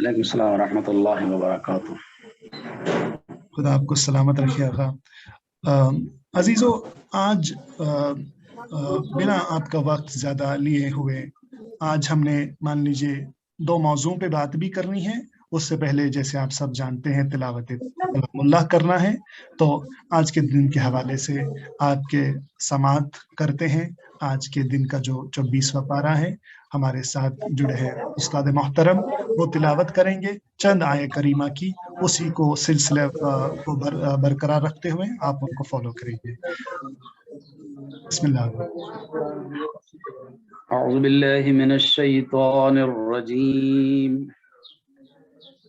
وعلیکم السلام ورحمۃ اللہ وبرکاتہ. خدا آپ کو سلامت رکھے آقا. عزیزو، آج بنا آپ کا وقت زیادہ لیے ہوئے آج ہم نے مان لیجیے 2 موضوع پہ بات بھی کرنی ہے. اس سے پہلے جیسے آپ سب جانتے ہیں تلاوت کلام اللہ کرنا ہے، تو آج کے دن کے حوالے سے آپ کے سماعت کرتے ہیں. آج کے دن کا جو 24واں پارہ ہے، ہمارے ساتھ جڑے ہیں استاد محترم، وہ تلاوت کریں گے چند آیے کریمہ کی. اسی کو سلسلے کو برقرار رکھتے ہوئے آپ ان کو فالو کریں گے. بسم اللہ. اعوذ باللہ من الشیطان الرجیم.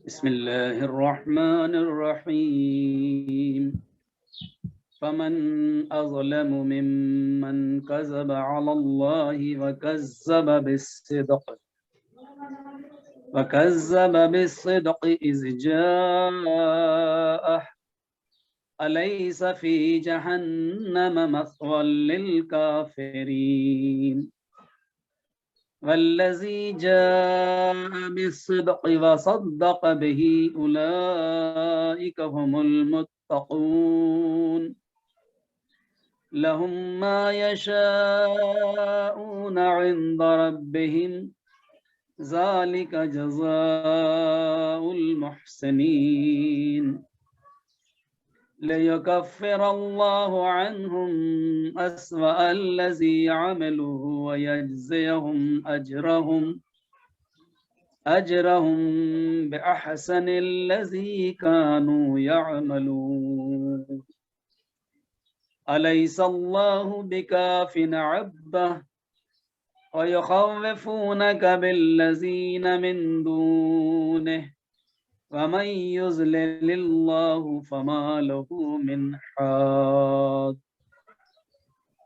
بسم اللہ الرحمن الرحیم. فمن اظلم ممن كذب على الله وكذب بالصدق إذ جاءه أليس في جهنم مثوى للكافرين والذي جاء بالصدق وصدق به أولئك هم المتقون لهم ما يشاءون عند ربهم ذلك جزاء المحسنين ليكفر الله عنهم أسوأ الذي عملوا ويجزيهم أجرهم بأحسن الذي كانوا يعملون أليس الله بكاف عبده ويخوفونك بالذين من دونه ومن يضلل الله فما له من هاد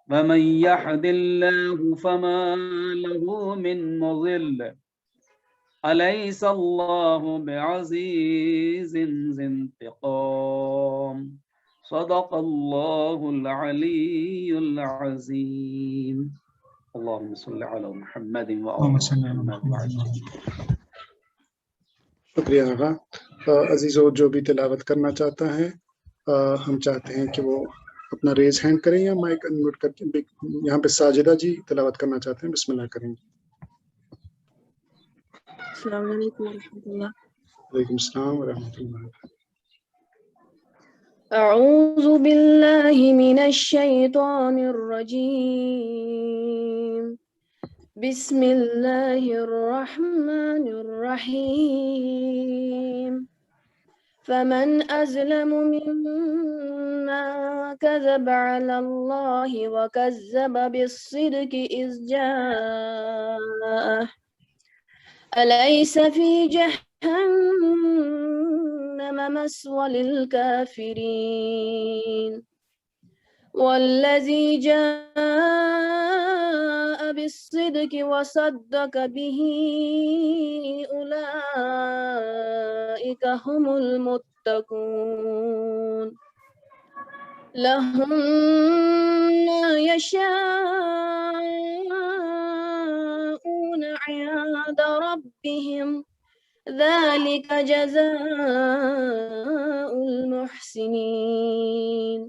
ومن يهد الله فما له من مضل أليس الله بعزيز ذي انتقام صدق الله العلي العظيم. اللهم صل على محمد وآل محمد. شکریہ آقا. عزیزو، جو بھی تلاوت کرنا چاہتا ہے ہم چاہتے ہیں کہ وہ اپنا ریز ہینڈ کریں یا مائک انمیوٹ کر کے. یہاں پہ ساجدہ جی تلاوت کرنا چاہتے ہیں، بسم اللہ کریں گے. السلام علیکم ورحمۃ اللہ. وعلیکم السلام ورحمۃ اللہ. اعوذ باللہ من الشیطان الرجیم. بسم اللہ الرحمن الرحیم. فمن أظلم ممن كذب على الله وكذب بالصدق إذ جاءه أليس في جهنم مثوى للكافرين والذي جاء بالصدق وصدق به أولئك هم المتقون لهم ما يشاءون عند ربهم ذلك جزاء المحسنين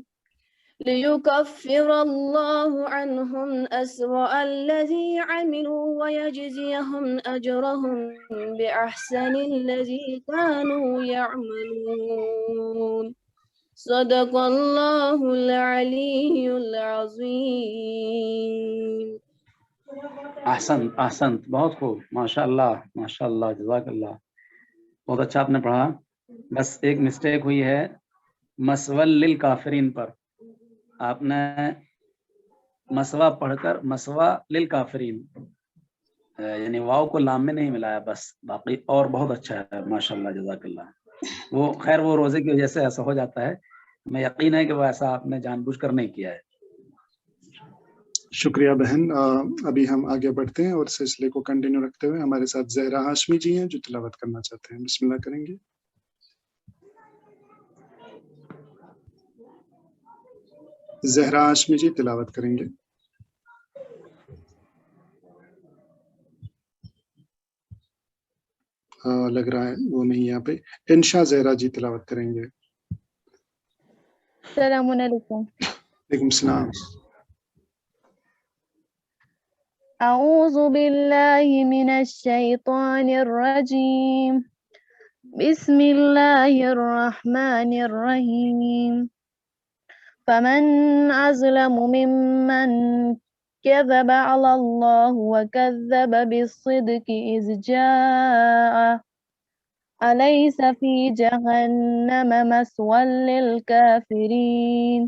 ليكفر الله عنهم أسوأ الذي عملوا ويجزيهم أجرهم بأحسن الذي كانوا يعملون صدق الله العلي العظيم. احسنت، بہت خوب، ماشاء اللہ ماشاء اللہ، جزاک اللہ. بہت اچھا آپ نے پڑھا. بس ایک مسٹیک ہوئی ہے مسول للکافرین پر. آپ نے مسوا پڑھ کر مسوا للکافرین، یعنی واو کو لام میں نہیں ملایا بس. باقی اور بہت اچھا ہے، ماشاء اللہ، جزاک اللہ. وہ خیر وہ روزے کی وجہ سے ایسا ہو جاتا ہے، میں یقین ہے کہ وہ ایسا آپ نے جان بوجھ کر نہیں کیا ہے. شکریہ بہن. ابھی ہم آگے بڑھتے ہیں اور سلسلے کو کنٹینیو رکھتے ہوئے ہمارے ساتھ زہرا ہاشمی جی ہیں جو تلاوت کرنا چاہتے ہیں. بسم اللہ کریں گے. زہرا ہاشمی جی تلاوت کریں گے. لگ رہا ہے وہ نہیں یہاں پہ. انشا زہرا جی تلاوت کریں گے. السلام علیکم. وعلیکم السلام. أعوذ بالله من الشيطان الرجيم. بسم الله الرحمن الرحيم. فمن أظلم ممن كذب على الله وكذب بالصدق إذ جاء أليس في جهنم مثوى للكافرين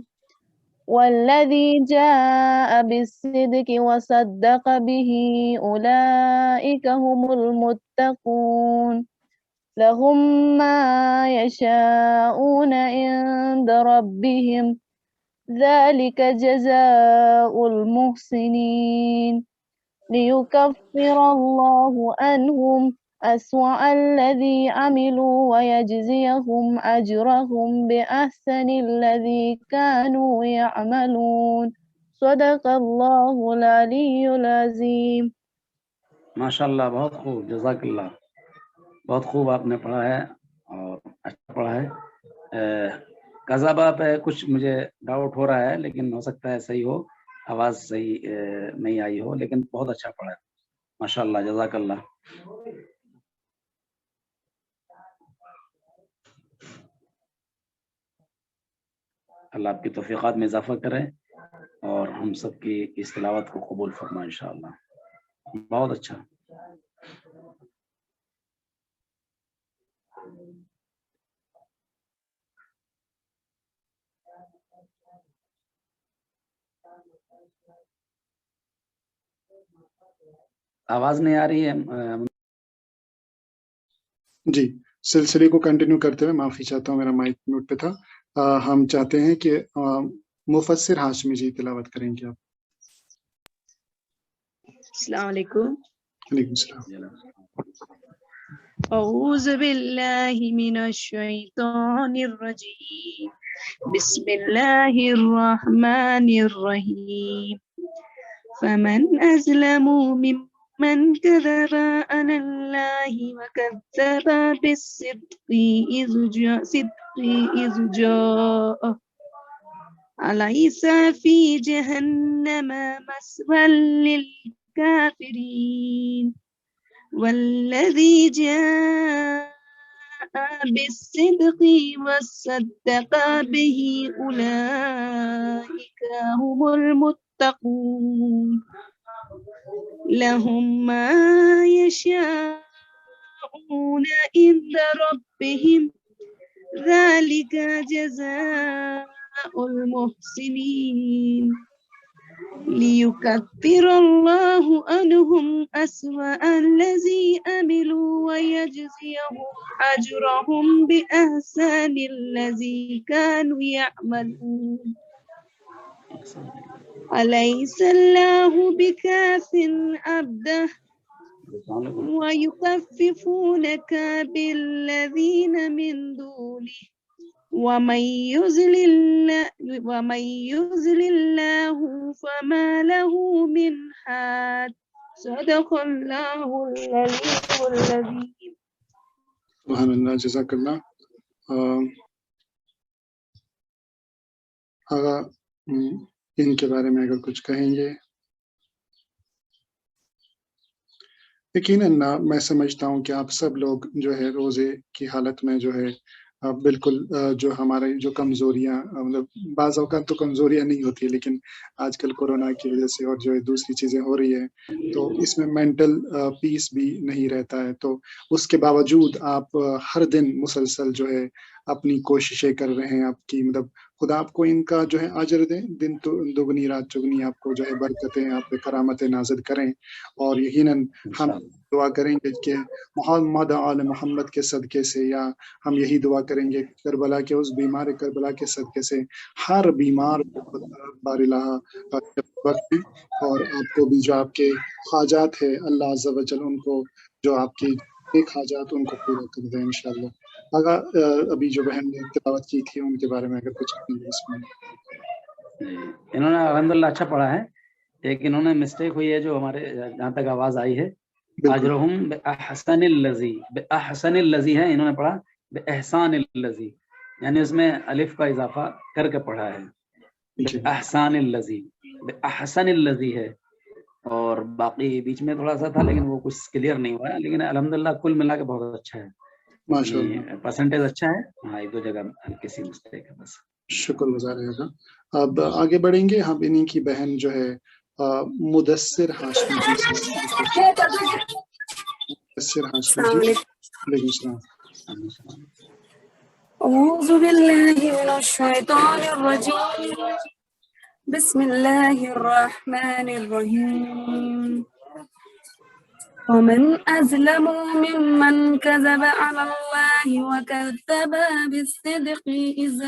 والذي جاء بالصدق وصدق به أولئك هم المتقون لهم ما يشاءون عند ربهم ذلك جزاء المحسنين ليكفر الله عنهم أسوأ الذي عملوا ويجزيهم أجرهم بأحسن الذي كانوا يعملون صدق الله العلي العظيم. ماشاءاللہ بہت خوب، جزاک اللہ. بہت خوب آپ نے پڑھا ہے اور اچھا پڑھا ہے. قذبہ پہ کچھ مجھے ڈاؤٹ ہو رہا ہے، لیکن ہو سکتا ہے صحیح ہو، آواز صحیح نہیں آئی ہو، لیکن بہت اچھا پڑھا ہے. ماشاءاللہ، جزاک اللہ. اللہ آپ کی توفیقات میں اضافہ کرے اور ہم سب کی اس تلاوت کو قبول فرمائے انشاءاللہ. بہت اچھا. آواز نہیں آ رہی ہے. جی، سلسلے کو کنٹینیو کرتے ہوئے معافی چاہتا ہوں، میرا مائک میوٹ پہ تھا. ہم چاہتے ہیں کہ مفسر ہاشمی جی تلاوت کریں گے. آپ. السلام علیکم. وعلیکم السلام. اعوذ باللہ من الشیطان الرجیم. بسم اللہ الرحمن الرحیم. فمن ازلم ممن كذب على الله وكذب بالصدق إذ جاء أليس في جهنم مثوى للكافرين والذي جاء بالصدق وصدق به أولئك هم المتقون لهم ما يشاءون عند ربهم ذلك جزاء المحسنين ليكفر الله عنهم أسوأ الذي عملوا ويجزيهم أجرهم بأحسن الذي كانوا يعملون أليس الله بكاف عبده ويخففونك بالذين من دونه ومن يضلل الله فما له من هاد صدق الله العلي العظيم. سبحان اللہ، جزاک اللہ. آغا ان کے بارے میں اگر کچھ کہیں گے. یقیناً میں سمجھتا ہوں کہ آپ سب لوگ جو ہے روزے کی حالت میں جو ہے بالکل جو ہمارے جو کمزوریاں، مطلب بعض اوقات تو کمزوریاں نہیں ہوتی، لیکن آج کل کورونا کی وجہ سے اور جو ہے دوسری چیزیں ہو رہی ہیں تو اس میں مینٹل پیس بھی نہیں رہتا ہے. تو اس کے باوجود آپ ہر دن مسلسل جو ہے اپنی کوششیں کر رہے ہیں. آپ کی مطلب خدا آپ کو ان کا جو ہے اجر دیں، دن تو دگنی رات چگنی آپ کو جو ہے برکتیں، آپ پہ کرامتیں نازل کریں. اور یقیناً ہم دعا کریں گے کہ محمد آل محمد کے صدقے سے، یا ہم یہی دعا کریں گے کربلا کے اس بیمار کربلا کے صدقے سے ہر بیمار بار الہ وقت میں، اور آپ کو بھی جو آپ کے حاجات ہے اللہ عز و جل ان کو جو آپ کی ایک حاجات ان کو پورا کر دیں انشاءاللہ. آگا ابھی جو بہن نے تلاوت کی تھی ان کے بارے میں اگر کچھ کہیں گے اس میں. انہوں نے الحمدللہ اچھا پڑھا ہے. ایک انہوں نے مسٹیک ہوئی ہے جو ہمارے جہاں تک آواز آئی ہے بالکل اجرہم باحسن الذی، باحسن الذی ہے، انہوں نے پڑھا باحسان الذی، یعنی اس میں الف کا اضافہ کر کے پڑھا ہے، جی باحسان الذی، باحسن الذی ہے، اور باقی بیچ میں تھوڑا سا تھا لیکن وہ کچھ کلیئر نہیں ہوا ہے، لیکن الحمدللہ کل ملا کے بہت اچھا ہے، ماشاء اللہ، یعنی پرسنٹیج اچھا ہے، ہاں ایک دو جگہ ہلکی سی مسٹیک ہے بس۔ شکر گزار رہے گا۔ اب آگے بڑھیں گے ہم انہی کی بہن جو ہے مدثر ہاشمی جی سے۔ مدثر ہاشمی السلام جی، علیکم۔ وعلیکم السلام۔ أعوذ بالله من الشيطان الرجيم، بسم الله الرحمن الرحيم. ومن أظلم ممن كذب على الله وكذب بالصدق إذ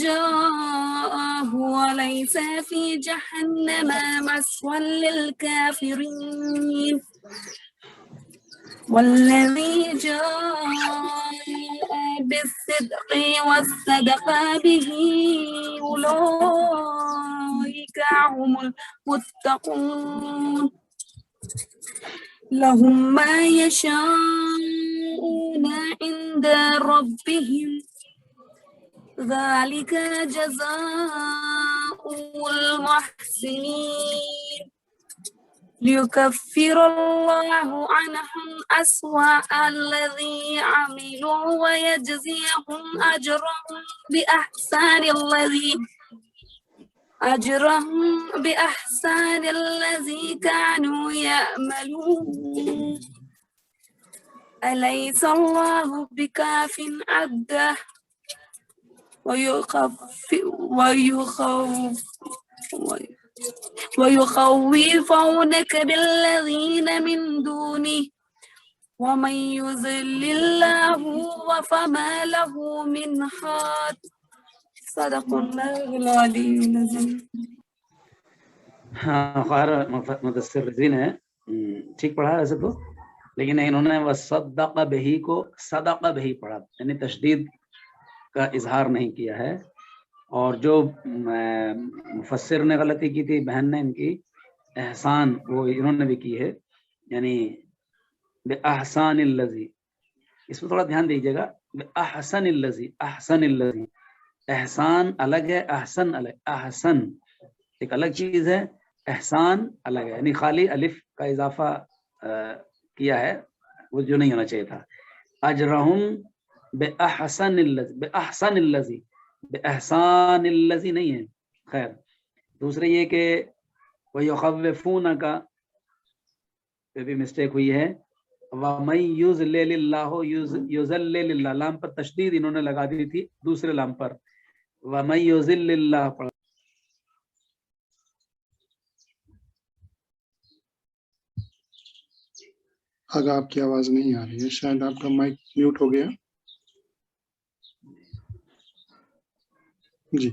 جاءه وليس في جهنم مثوى للكافرين. والذي جاء بالصدق وصدق به أولئك هم المتقون. لهم ما يشاءون عند ربهم ذلك جزاء المحسنين. ليكفر الله عنهم أسوأ الذي عملوا ويجزيهم بأحسن الذي كانوا يعملون. أليس الله بكاف عبده ويخوفونك بالذين من دونه ومن يضلل الله فما له من هاد. صدق الله العلي العظيم. ہاں خیر مدثرین ہے، ٹھیک پڑھا ہے ویسے تو، لیکن انہوں نے وصدق بہی کو صدق بہی پڑھا، یعنی تشدید کا اظہار نہیں کیا ہے، اور جو مفسر نے غلطی کی تھی بہن نے ان کی احسان وہ انہوں نے بھی کی ہے، یعنی باحسان الذی، اس پہ تھوڑا دھیان دیجیے گا، باحسن الذی، احسن الذی، احسان الگ ہے، احسن الگ، احسن ایک الگ چیز ہے، احسان الگ ہے، یعنی خالی الف کا اضافہ کیا ہے وہ جو نہیں ہونا چاہیے تھا۔ اجرہم باحسن الذی، باحسن الذی، باحسان الذی نہیں ہے، خیر۔ دوسرے یہ کہ وَيُخَوِّفُونَكَ پہ بھی مسٹیک ہوئی ہے، وَمَن يُضْلِلِ اللَّهُ يُضْلِلِ اللَّهُ، لام پر تشدید انہوں نے لگا دی تھی دوسرے لام پر، وَمَن يُضْلِلِ اللَّهُ پڑھا۔ آگے آپ کی آواز نہیں آ رہی ہے، شاید آپ کا مائک میوٹ ہو گیا۔ جی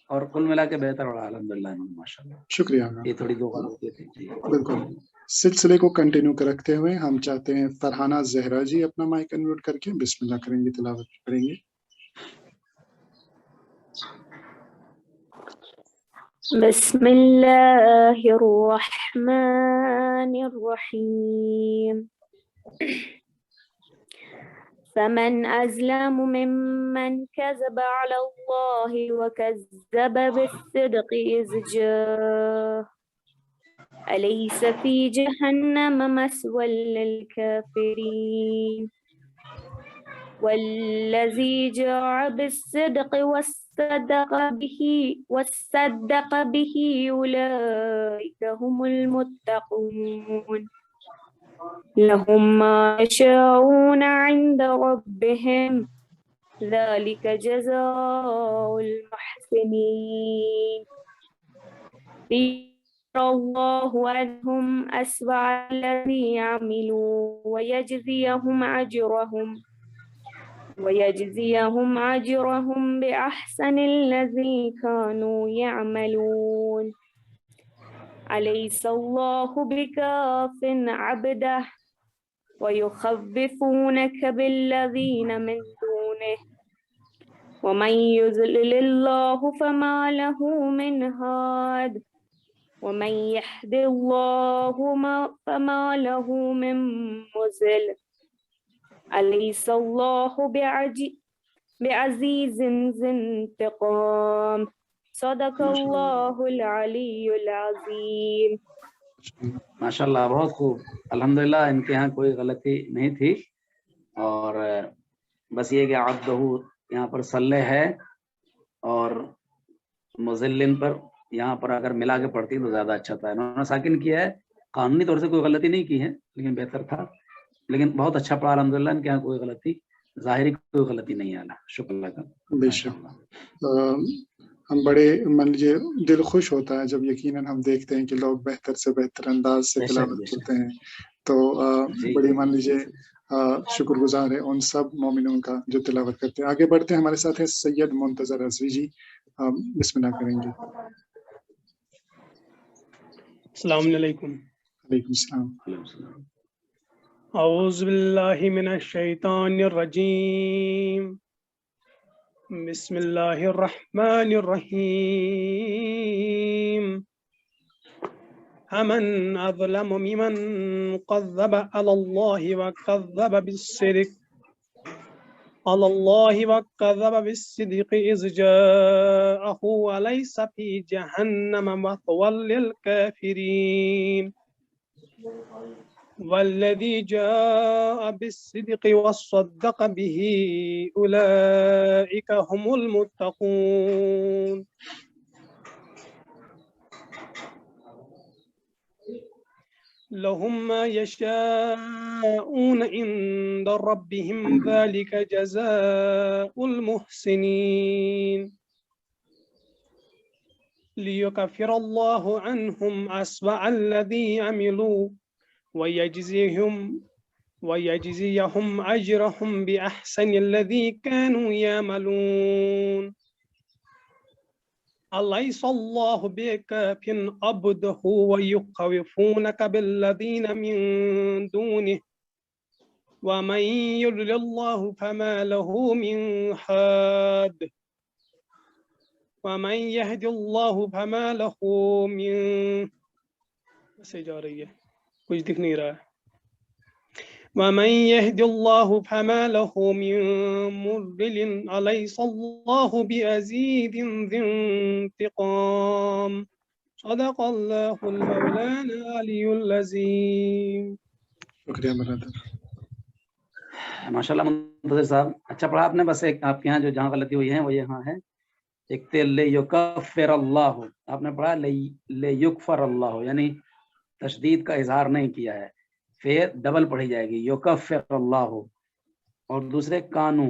اور کل ملا کے بہتر ہو رہا الحمدللہ، ماشاء اللہ، شکریہ آگا۔ یہ تھوڑی دو غلطی تھی جی۔ بالکل، سلسلے کو کنٹینیو رکھتے ہوئے ہم چاہتے ہیں فرحانہ زہرا جی اپنا مائک انمیوٹ کر کے بسم اللہ کریں گے، تلاوت کریں گے۔ بسم الله الرحمن الرحيم. فمن أظلم ممن كذب على الله وكذب بالصدق إذ جاءه أليس في جهنم مثوى للكافرين. والذي جاء بالصدق وصدق به أولئك هم المتقون. لهم ما يشاءون عند ربهم ذلك جزاء المحسنين. ليكفر الله عنهم أسوأ الذي عملوا ويجزيهم أجرهم بأحسن الذي كانوا يعملون. أليس الله بكاف عبده ويخوفونك بالذين من دونه ومن يضلل الله فما له من هاد ومن يهد الله فما له من مضل أليس الله بعزيز ذي انتقام صدق الله العلي العظيم. ماشاءاللہ بہت خوب. الحمدللہ ان کے یہاں کوئی غلطی نہیں تھی. اور بس یہ کہ عبدہ یہاں پر صلی ہے اور مزلن پر یہاں پر اگر ملا کے پڑھتی تو زیادہ اچھا تھا. انہوں نے ساکن کیا ہے, قانونی طور سے کوئی غلطی نہیں کی ہے لیکن بہتر تھا. لیکن بہت اچھا پڑھا الحمدللہ. ان کے یہاں کوئی غلطی ظاہری کوئی غلطی نہیں آنا. شکر اللہ کا. بے شک ہم بڑے مان لیجیے دل خوش ہوتا ہے جب یقیناً ہم دیکھتے ہیں کہ لوگ بہتر سے بہتر انداز سے تلاوت کرتے ہیں. تو بڑی مان لیجیے شکر گزار ہے ان سب مومنوں کا جو تلاوت کرتے ہیں. آگے بڑھتے ہیں. ہمارے ساتھ ہے سید منتظر رضوی جی. بسم اللہ کریں گے. السلام علیکم. وعلیکم السلام. اعوذ باللہ من الشیطان الرجیم. بسم اللہ الرحمن الرحیم. فمن اظلم ممن كذب على الله وكذب بالصدق إذ جاءه أليس في جهنم مثوى للكافرين والذي جاء بالصدق وصدق به أولئك هم المتقون. لهم ما يشاءون عند ربهم ذلك جزاء المحسنين ليكفر الله عنهم أسوأ الذي عملوا ويجزيهم أجرهم بأحسن الذي كانوا يعملون. أليس الله بكاف عبده ويخوفونك بالذين من دونه ومن يضلل الله فما له من هاد ومن يهد الله فما له من کچھ دکھ نہیں رہا. ومن يهد الله فما له من مضل أليس الله بعزيز ذي انتقام صدق الله المولانا العلي العظيم. شکریہ برادر. ماشاءاللہ منتظر صاحب اچھا پڑھا آپ نے. بس ایک آپ کے یہاں جو جہاں غلطی ہوئی ہے وہ یہاں ہے. ایک تھے لیکفر اللہ, آپ نے پڑھا لیکفر اللہ, یعنی تشدید کا اظہار نہیں کیا ہے. پھر ڈبل پڑھی جائے گی یکفر اللہ. اور دوسرے کانو,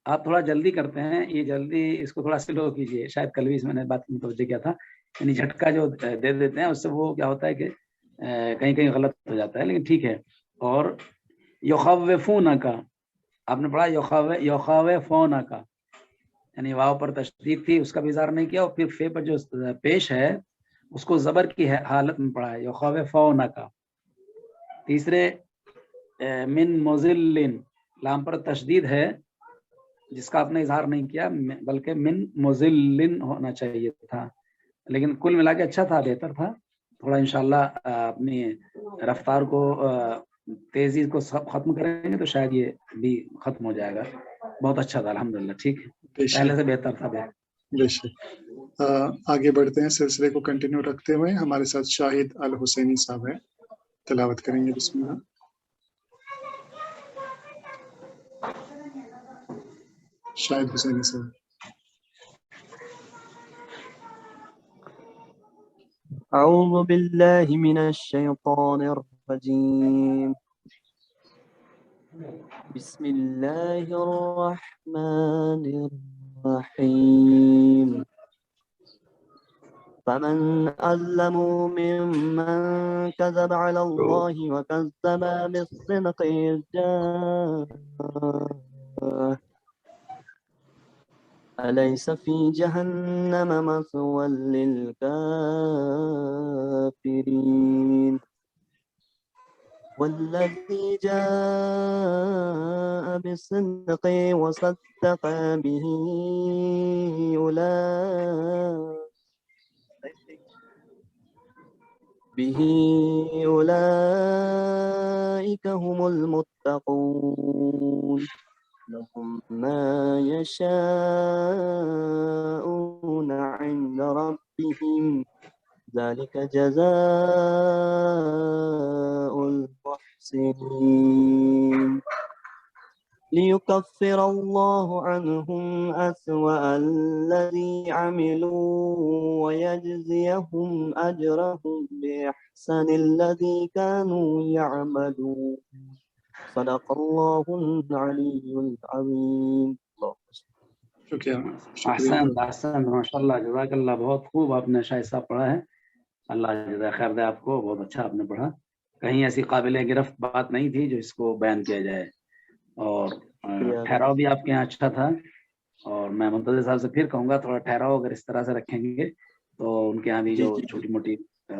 آپ تھوڑا جلدی کرتے ہیں, یہ جلدی اس کو تھوڑا سلو کیجیے. شاید کل بھی اس میں نے بات متوجہ کیا تھا, یعنی جھٹکا جو دے دیتے ہیں اس سے وہ کیا ہوتا ہے کہ کہیں کہیں غلط ہو جاتا ہے, لیکن ٹھیک ہے. اور یخوفونک, آپ نے پڑھا یخوفونک, یعنی واو پر تشدید تھی, اس کا بھی اظہار نہیں کیا. اور پھر فے پر جو پیش ہے اس کو زبر کی حالت میں پڑھا ہے یخوفونک. تیسرے من مزلن, لام پر تشدید ہے جس کا آپ نے اظہار نہیں کیا, بلکہ من مزلن ہونا چاہیے تھا. لیکن کل ملا کے اچھا تھا, بہتر تھا. تھوڑا انشاءاللہ اپنی رفتار کو تیزی کو ختم کریں گے تو شاید یہ بھی ختم ہو جائے گا. بہت اچھا تھا الحمدللہ. ٹھیک ہے, پہلے سے بہتر تھا. بے شک. آگے بڑھتے ہیں, سلسلے کو کنٹینیو رکھتے ہوئے. ہمارے ساتھ شاہد الحسینی صاحب ہے, تلاوت کریں گے. بسم اللہ. شاہد حسینی صاحب. أعوذ بالله من الشيطان الرجيم. بسم الله الرحمن الرحيم. فمن أظلم ممن كذب على الله وكذب بالصدق إذ جاءه أليس في جهنم مثوى للكافرين والذي جاء بالصدق وصدق به أولئك هم المتقون لهم ما يشاءون عند ربهم ذلك جزاء المحسنين ليكفر الله عنهم أسوأ الذي عملوا ويجزيهم أجرهم بأحسن الذي كانوا يعملون صدق الله العلي العظيم. شکریہ احسن احسن ماشاءاللہ جزاک اللہ. بہت خوب آپ نے شاہ صاحب پڑھا ہے. اللہ جزائے خیر دے آپ کو. بہت اچھا آپ نے پڑھا. کہیں ایسی قابل گرفت بات نہیں تھی جو اس کو بیان کیا جائے. اور ٹھہراؤ بھی آپ کے یہاں اچھا تھا. اور میں منتظر صاحب سے پھر کہوں گا تھوڑا ٹھہراؤ اگر اس طرح سے رکھیں گے تو ان کے یہاں بھی جو چھوٹی موٹی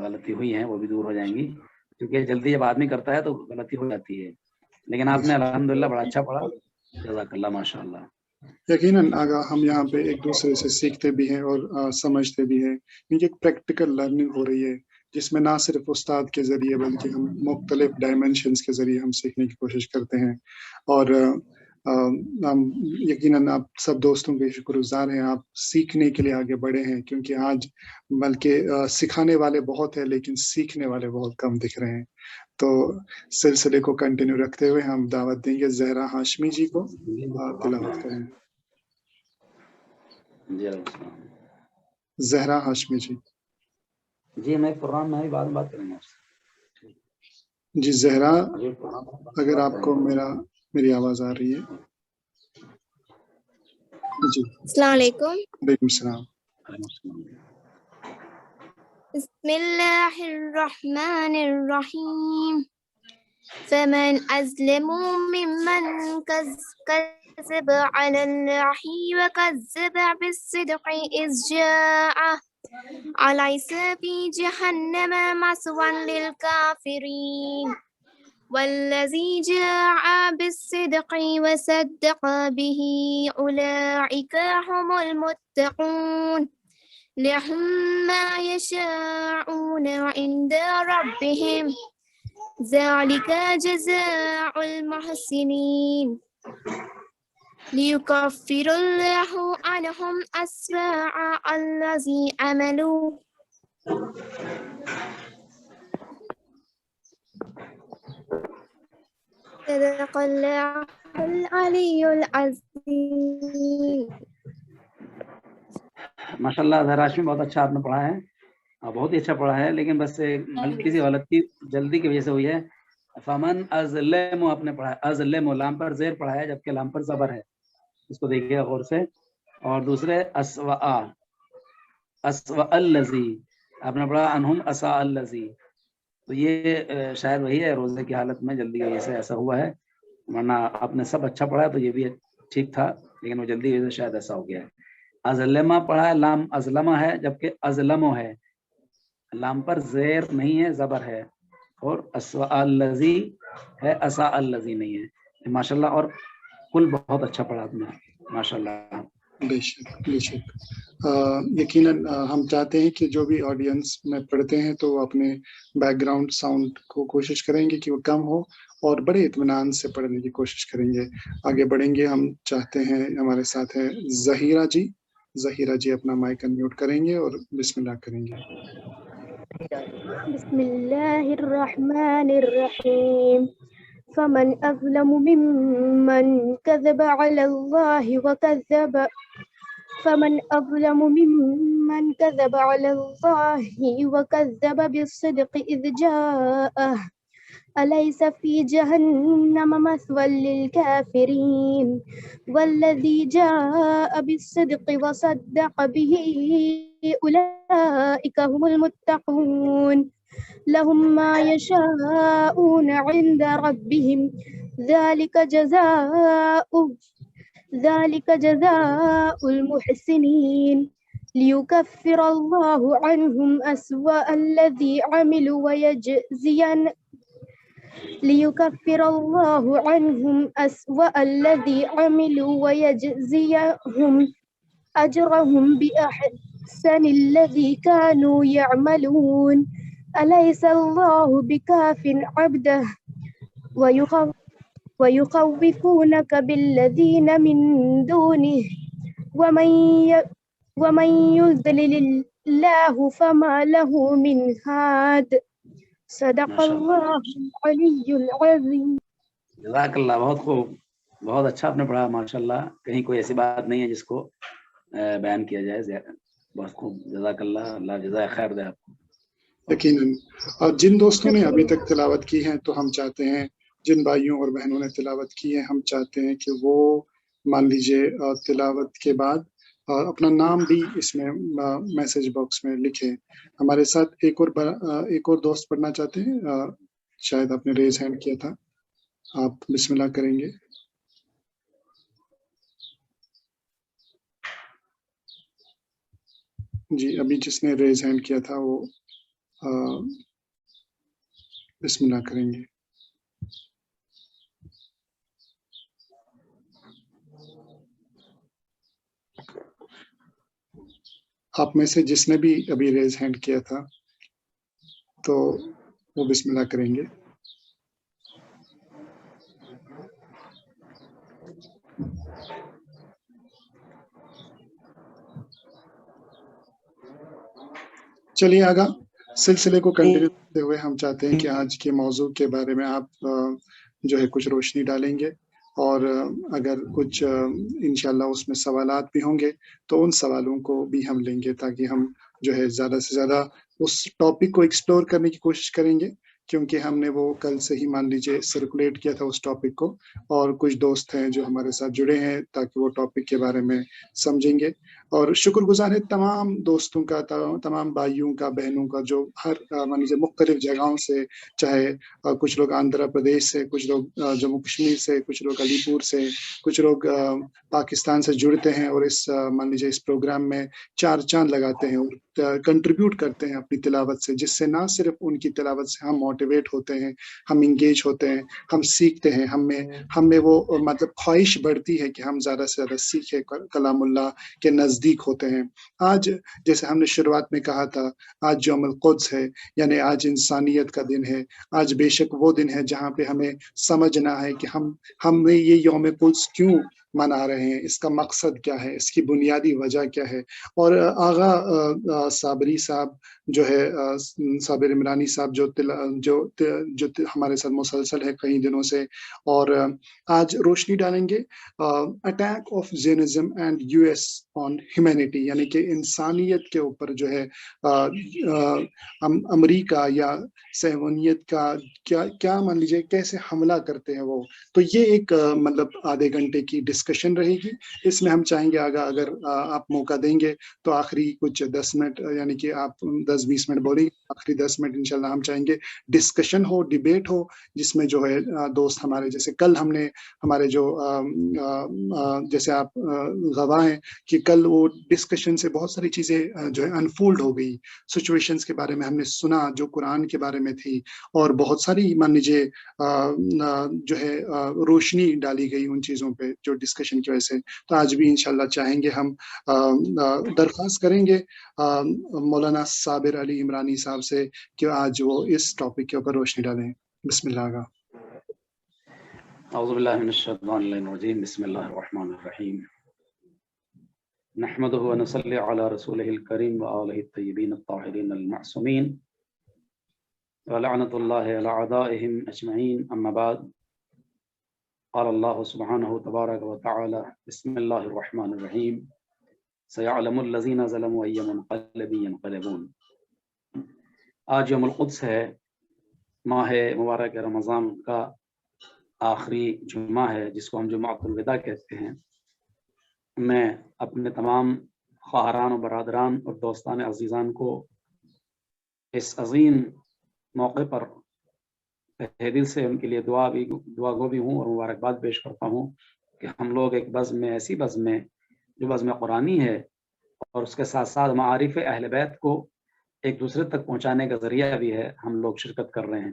غلطی ہوئی ہیں وہ بھی دور ہو جائیں گی. کیونکہ جلدی جب آدمی کرتا ہے تو غلطی ہو جاتی ہے. لیکن آپ نے الحمدللہ بڑا اچھا پڑھا. جزاک اللہ ماشاء اللہ. یقیناً آگا ہم یہاں پہ ایک دوسرے سے سیکھتے بھی ہیں اور سمجھتے بھی ہیں. کیونکہ ایک پریکٹیکل لرننگ ہو رہی ہے جس میں نہ صرف استاد کے ذریعے بلکہ ہم مختلف ڈائمینشنز کے ذریعے ہم سیکھنے کی کوشش کرتے ہیں. اور ہم یقیناً آپ سب دوستوں کے شکر گزار ہیں. آپ سیکھنے کے لیے آگے بڑھے ہیں کیونکہ آج بلکہ سکھانے والے بہت ہیں لیکن سیکھنے والے بہت کم دکھ رہے ہیں. تو سلسلے کو کنٹینیو رکھتے ہوئے ہم دعوت دیں گے زہرا ہاشمی جی کو. تلاوت کریں. زہرا ہاشمی جی. جی میں پروگرام میں بعد میں بات کریں گے آپ سے. جی زہرا اگر آپ کو میری آواز آ رہی ہے. جی السلام علیکم. وعلیکم السلام. بسم اللہ الرحمن الرحیم. فمن أظلم ممن كذب على الله وكذب بالصدق إذ جاءه أليس في جهنم مثوى للكافرين والذي جاء بالصدق وصدق به أولئك هم المتقون لهم ما يشاءون عند ربهم ذلك جزاء المحسنين ليكفر الله عنهم أسوأ الذي عملوا صدق الله العلي العظيم. ماشاءاللہ زہرا ہاشمی بہت اچھا آپ نے پڑھا ہے. بہت ہی اچھا پڑھا ہے. لیکن بس ہلکی سی غلطی جلدی کی وجہ سے ہوئی ہے. فمن ازلم آپ نے پڑھا ہے. ازلم لام پر زیر پڑھا ہے جبکہ لام پر زبر ہے. اس کو دیکھیے غور سے. اور دوسرے اسوا الذی آپ نے پڑھا انہم اساء الذی. تو یہ شاید وہی ہے روزے کی حالت میں جلدی کی وجہ سے ایسا ہوا ہے. ورنہ آپ نے سب اچھا پڑھا تو یہ بھی ٹھیک تھا لیکن وہ جلدی کی وجہ سے شاید ایسا ہو گیا ہے. ازلمہ پڑھا ہے لام ازلمہ ہے جبکہ ازلمو ہے. لام پر زیر نہیں ہے زبر ہے. اور اسوا الذی ہے اساء الذی نہیں ہے. ماشاءاللہ. اور کل بہت اچھا پڑھا آپ نے ماشاءاللہ. بے شک بے شک. یقیناً ہم چاہتے ہیں کہ جو بھی آڈینس میں پڑھتے ہیں تو وہ اپنے بیک گراؤنڈ ساؤنڈ کو کوشش کریں گے کہ وہ کم ہو اور بڑے اطمینان سے پڑھنے کی کوشش کریں گے. آگے بڑھیں گے. ہم چاہتے ہیں ہمارے ساتھ ہے ظہیرہ جی. ظہیرہ جی اپنا مائک انمیوٹ کریں گے اور بسم اللہ کریں گے. بسم اللہ الرحمن الرحیم. فمن أظلم ممن كذب على الله وكذب بالصدق إذ جاءه أليس في جهنم مثوى للكافرين والذي جاء بالصدق وصدق به أولئك هم المتقون لهم ما يشاءون عند ربهم ذلك جزاء المحسنين ليكفر الله عنهم أسوأ الذي عملوا ليكفر الله عنهم أسوأ الذي عملوا ويجزيهم أجرهم بأحسن الذي كانوا يعملون أليس الله بكاف عبده ويخوفونك بالذين من دونه ومن يضلل الله فما له من هاد صدق الله العلي العظيم. جزاک اللہ، بہت خوب، بہت اچھا آپ نے پڑھا ماشاءاللہ. کہیں کوئی ایسی بات نہیں ہے جس کو بیان کیا جائے. بہت خوب، جزاک اللہ، اللہ جزائے خیر دے آپ کو. یقیناً. اور جن دوستوں نے ابھی تک تلاوت کی ہیں تو ہم چاہتے ہیں، جن بھائیوں اور بہنوں نے تلاوت کی ہے، ہم چاہتے ہیں کہ وہ مان لیجیے تلاوت کے بعد اپنا نام بھی اس میں میسج باکس میں لکھیں. ہمارے ساتھ ایک اور دوست پڑھنا چاہتے ہیں، شاید آپ نے ریز ہینڈ کیا تھا، آپ بسم اللہ کریں گے. جی، ابھی جس نے ریز ہینڈ کیا تھا وہ بسم اللہ کریں گے. آپ میں سے جس نے بھی ابھی ریز ہینڈ کیا تھا تو وہ بسم اللہ کریں گے. چلیے آگا سلسلے کو کنٹینیو کرتے ہوئے ہم چاہتے ہیں کہ آج کے موضوع کے بارے میں آپ جو ہے کچھ روشنی ڈالیں گے، اور اگر کچھ انشاءاللہ اس میں سوالات بھی ہوں گے تو ان سوالوں کو بھی ہم لیں گے، تاکہ ہم جو ہے زیادہ سے زیادہ اس ٹاپک کو ایکسپلور کرنے کی کوشش کریں گے، کیونکہ ہم نے وہ کل سے ہی مان لیجیے سرکولیٹ کیا تھا اس ٹاپک کو، اور کچھ دوست ہیں جو ہمارے ساتھ جڑے ہیں تاکہ وہ ٹاپک کے بارے میں سمجھیں گے. اور شکر گزار ہے تمام دوستوں کا، تمام بھائیوں کا، بہنوں کا، جو ہر مان لیجیے مختلف جگہوں سے، چاہے کچھ لوگ آندھرا پردیش سے، کچھ لوگ جموں کشمیر سے، کچھ لوگ علی پور سے، کچھ لوگ پاکستان سے جڑتے ہیں اور اس مان لیجیے اس پروگرام میں چار چاند لگاتے ہیں اور کنٹریبیوٹ کرتے ہیں اپنی تلاوت سے، جس سے نہ صرف ان کی تلاوت سے ہم موٹیویٹ ہوتے ہیں، ہم انگیج ہوتے ہیں، ہم سیکھتے ہیں، ہم میں وہ مطلب خواہش بڑھتی ہے کہ ہم زیادہ سے زیادہ سیکھیں، کلام اللہ کے نزدیک ہوتے ہیں. آج جیسے ہم نے شروعات میں کہا تھا، آج یوم القدس ہے، یعنی آج انسانیت کا دن ہے. آج بے شک وہ دن ہے جہاں پہ ہمیں سمجھنا ہے کہ ہم نے یہ یوم قدس کیوں منا رہے ہیں، اس کا مقصد کیا ہے، اس کی بنیادی وجہ کیا ہے. اور آغا صابری صاحب جو ہے، صابر عمرانی صاحب جو ہمارے ساتھ مسلسل ہے کئی دنوں سے، اور آج روشنی ڈالیں گے attack of Zionism and U S on humanity, یعنی کہ انسانیت کے اوپر جو ہے امریکہ یا صہیونیت کا کیا مان لیجیے کیسے حملہ کرتے ہیں وہ. تو یہ ایک مطلب آدھے گھنٹے کی ڈسکشن رہے گی. اس میں ہم چاہیں گے اگر آپ موقع دیں گے تو آخری کچھ 10 منٹ، یعنی کہ آپ 10-20 منٹ بولیں گے، آخری 10 منٹ انشاءاللہ ہم چاہیں گے ڈسکشن ہو، ڈیبیٹ ہو، جس میں جو ہے دوست ہمارے، جیسے کل ہم نے ہمارے جو جیسے آپ گواہ ہیں کہ کل وہ ڈسکشن سے بہت ساری چیزیں جو ہے انفولڈ ہو گئی، سچویشنز کے بارے میں ہم نے سنا جو قرآن کے بارے میں تھی، اور بہت ساری مان لیجیے جو ہے روشنی ڈالی گئی ان چیزوں پہ جو ڈسکشن کی وجہ سے. تو آج بھی انشاءاللہ چاہیں گے، ہم درخواست کریں گے مولانا صابر علی عمرانی صاحب سے کہ آج وہ اس ٹاپک کے اوپر روشنی ڈالیں. بسم اللہ. اعوذ باللہ من الشیطان الرجیم، بسم اللہ الرحمن الرحیم. نحمدہ ونصلی علی رسولہ الکریم وآلہ الطیبین الطاہرین المعصومین ولعنۃ اللہ علی اعدائہم اجمعین. اما بعد، قال اللہ سبحانہ تبارک وتعالی بسم اللہ الرحمن الرحیم سیعلم الذین ظلموا ای منقلب ینقلبون. آج یوم القدس ہے، ماہ مبارک رمضان کا آخری جمعہ ہے، جس کو ہم جمعۃ الوداع کہتے ہیں. میں اپنے تمام خواہران و برادران اور دوستان عزیزان کو اس عظیم موقع پر تہہ دل سے ان کے لیے دعا گو بھی ہوں اور مبارکباد پیش کرتا ہوں کہ ہم لوگ ایک بزم میں، ایسی بزم میں جو بزم قرآنی ہے، اور اس کے ساتھ ساتھ معارف اہل بیت کو ایک دوسرے تک پہنچانے کا ذریعہ بھی ہے، ہم لوگ شرکت کر رہے ہیں.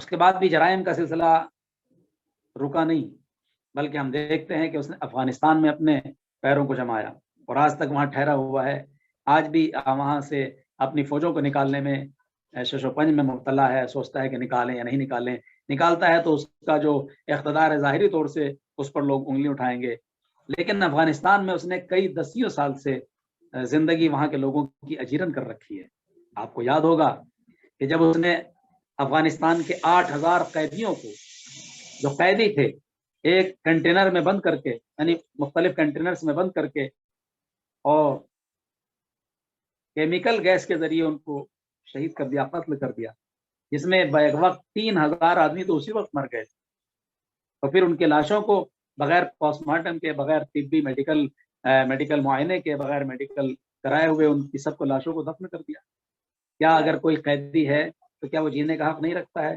اس کے بعد بھی جرائم کا سلسلہ رکا نہیں، بلکہ ہم دیکھتے ہیں کہ اس نے افغانستان میں اپنے پیروں کو جمایا اور آج تک وہاں ٹھہرا ہوا ہے، آج بھی وہاں سے اپنی فوجوں کو نکالنے میں شش و پنج میں مبتلا ہے، سوچتا ہے کہ نکالیں یا نہیں نکالیں، نکالتا ہے تو اس کا جو اقتدار ہے ظاہری طور سے اس پر لوگ انگلی اٹھائیں گے، لیکن افغانستان میں اس نے کئی دسیوں سال سے زندگی وہاں کے لوگوں کی اجیرن کر رکھی ہے۔ آپ کو یاد ہوگا کہ جب اس نے افغانستان کے 8000 قیدیوں کو، جو قیدی تھے، ایک کنٹینر میں بند کر کے، یعنی مختلف کنٹینرز میں بند کر کے اور کیمیکل گیس کے ذریعے ان کو شہید کر دیا، قتل کر دیا، جس میں بیک وقت 3000 آدمی تو اسی وقت مر گئے، اور پھر ان کے لاشوں کو بغیر پوسٹ مارٹم کے، بغیر طبی میڈیکل معائنے کے، بغیر میڈیکل کرائے ہوئے ان کی سب کو لاشوں کو دفن کر دیا۔ کیا اگر کوئی قیدی ہے تو کیا وہ جینے کا حق نہیں رکھتا ہے؟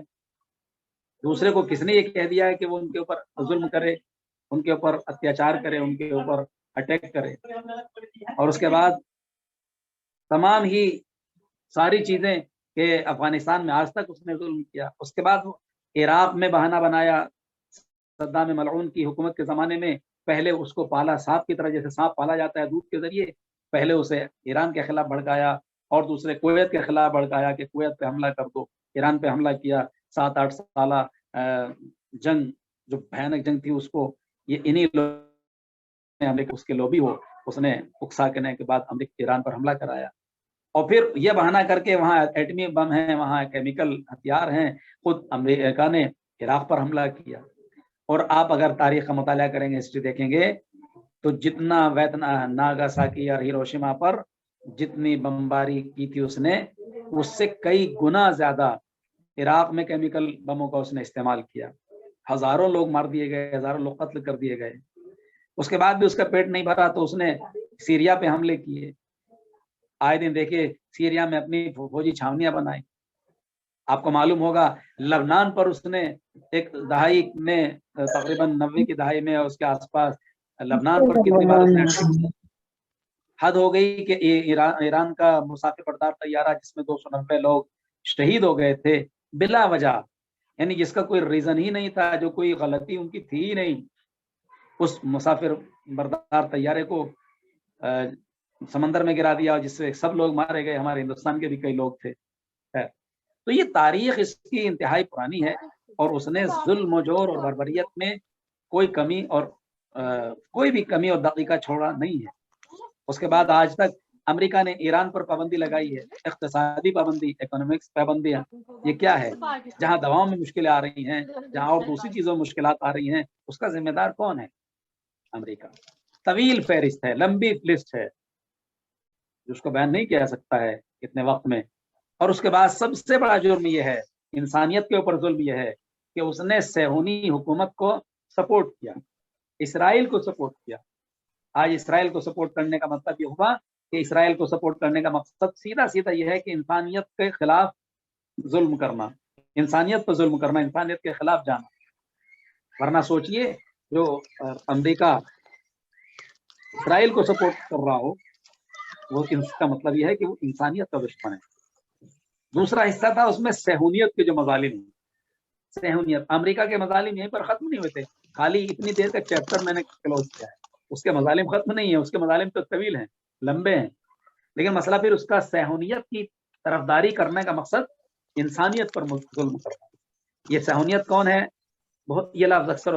دوسرے کو کس نے یہ کہہ دیا ہے کہ وہ ان کے اوپر ظلم کرے، ان کے اوپر اتیاچار کرے، ان کے اوپر اٹیک کرے؟ اور اس کے بعد تمام ہی ساری چیزیں کہ افغانستان میں آج تک اس نے ظلم کیا۔ اس کے بعد وہ عراق میں بہانہ بنایا، صدام ملعون کی حکومت کے زمانے میں پہلے اس کو پالا سانپ کی طرح، جیسے سانپ پالا جاتا ہے دودھ کے ذریعے، پہلے اسے ایران کے خلاف بھڑکایا اور دوسرے کویت کے خلاف بھڑکایا کہ کویت پہ حملہ کر دو، ایران پہ حملہ کیا، 7-8 سالہ جنگ جو بھیانک جنگ تھی، اس کو یہ انہی لوگوں نے، امریکہ اس کے لوبی ہو، اس نے اکسا کرنے کے بعد امریکہ ایران پر حملہ کرایا، اور پھر یہ بہانہ کر کے وہاں ایٹمی بم ہیں، وہاں کیمیکل ہتھیار ہیں، خود امریکہ نے عراق پر حملہ کیا۔ اور آپ اگر تاریخ کا مطالعہ کریں گے، ہسٹری دیکھیں گے، تو جتنا ناگاساکی اور ہیروشیما پر جتنی بمباری کی تھی اس نے، اس سے کئی گنا زیادہ عراق میں کیمیکل بموں کا اس نے استعمال کیا، ہزاروں لوگ مار دیے گئے، ہزاروں لوگ قتل کر دیے گئے۔ اس کے بعد بھی اس کا پیٹ نہیں بھرا تو اس نے سیریا پہ حملے کیے، آئے دن دیکھیے سیریا میں اپنی فوجی چھاونیاں بنائی۔ آپ کو معلوم ہوگا لبنان پر اس نے ایک دہائی میں، تقریباً 90 کی دہائی میں، اس کے آس پاس لبنان پر کتنی بار اس نے، حد ہو گئی کہ ایران کا مسافر بردار طیارہ جس میں 290 لوگ شہید ہو گئے تھے بلا وجہ، یعنی جس کا کوئی ریزن ہی نہیں تھا، جو کوئی غلطی ان کی تھی ہی نہیں، اس مسافر بردار طیارے کو سمندر میں گرا دیا، جس سے سب لوگ مارے گئے، ہمارے ہندوستان کے بھی کئی لوگ تھے۔ تو یہ تاریخ اس کی انتہائی پرانی ہے، اور اس نے ظلم و جور اور بربریت میں کوئی کمی اور کوئی بھی کمی اور دقیقہ چھوڑا نہیں ہے۔ اس کے بعد آج تک امریکہ نے ایران پر پابندی لگائی ہے، اقتصادی پابندی، اکنامکس پابندیاں۔ یہ کیا ہے؟ جہاں دواؤں میں مشکلیں آ رہی ہیں، جہاں اور دوسری چیزوں میں مشکلات آ رہی ہیں، اس کا ذمہ دار کون ہے؟ امریکہ۔ طویل فہرست ہے، لمبی لسٹ ہے، جس کو بیان نہیں کیا جا سکتا ہے اتنے وقت میں۔ اور اس کے بعد سب سے بڑا جرم یہ ہے، انسانیت کے اوپر ظلم یہ ہے کہ اس نے صہیونی حکومت کو سپورٹ کیا، اسرائیل کو سپورٹ کیا۔ آج اسرائیل کو سپورٹ کرنے کا مطلب یہ ہوا کہ اسرائیل کو سپورٹ کرنے کا مقصد سیدھا سیدھا یہ ہے کہ انسانیت کے خلاف ظلم کرنا، انسانیت پر ظلم کرنا، انسانیت کے خلاف جانا۔ ورنہ سوچئے جو امریکہ اسرائیل کو سپورٹ کر رہا ہو، وہ اس کا مطلب یہ ہے کہ وہ انسانیت کا دشمن ہے۔ دوسرا حصہ تھا اس میں صہیونیت کے جو مظالم ہیں، صہیونیت، امریکہ کے مظالم یہیں پر ختم نہیں ہوتے، خالی اتنی دیر کا چیپٹر میں نے کلوز کیا ہے، اس کے مظالم ختم نہیں ہیں، اس کے مظالم تو طویل ہیں، لمبے ہیں، لیکن مسئلہ پھر اس کا صہیونیت کی طرفداری کرنے کا مقصد انسانیت پر ظلم کرنا۔ یہ صہیونیت کون ہے؟ بہت یہ لفظ اکثر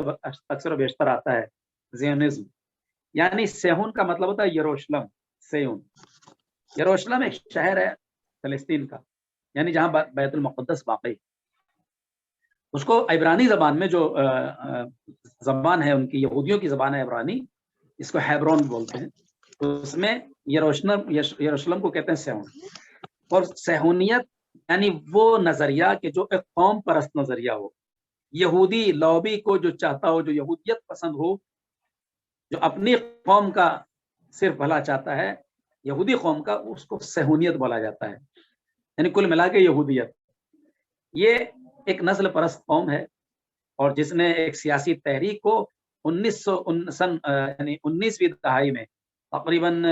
و بیشتر آتا ہے، زیونزم، یعنی صہیون کا مطلب ہوتا ہے یروشلم، صہیون۔ یروشلم ایک شہر ہے فلسطین کا، یعنی جہاں بیت المقدس واقع، اس کو عبرانی زبان میں جو زبان ہے ان کی، یہودیوں کی زبان ہے عبرانی، اس کو ہیبرون بولتے ہیں، تو اس میں یروشلم کو کہتے ہیں صہیون۔ اور صہیونیت یعنی وہ نظریہ کہ جو ایک قوم پرست نظریہ ہو، یہودی لوبی کو جو چاہتا ہو، جو یہودیت پسند ہو، جو اپنی قوم کا صرف بھلا چاہتا ہے، یہودی قوم کا، اس کو صہیونیت بولا جاتا ہے، یعنی کل ملا کے یہودیت۔ یہ ایک نسل پرست قوم ہے، اور جس نے ایک سیاسی تحریک کو 19ویں دہائی میں، تقریباً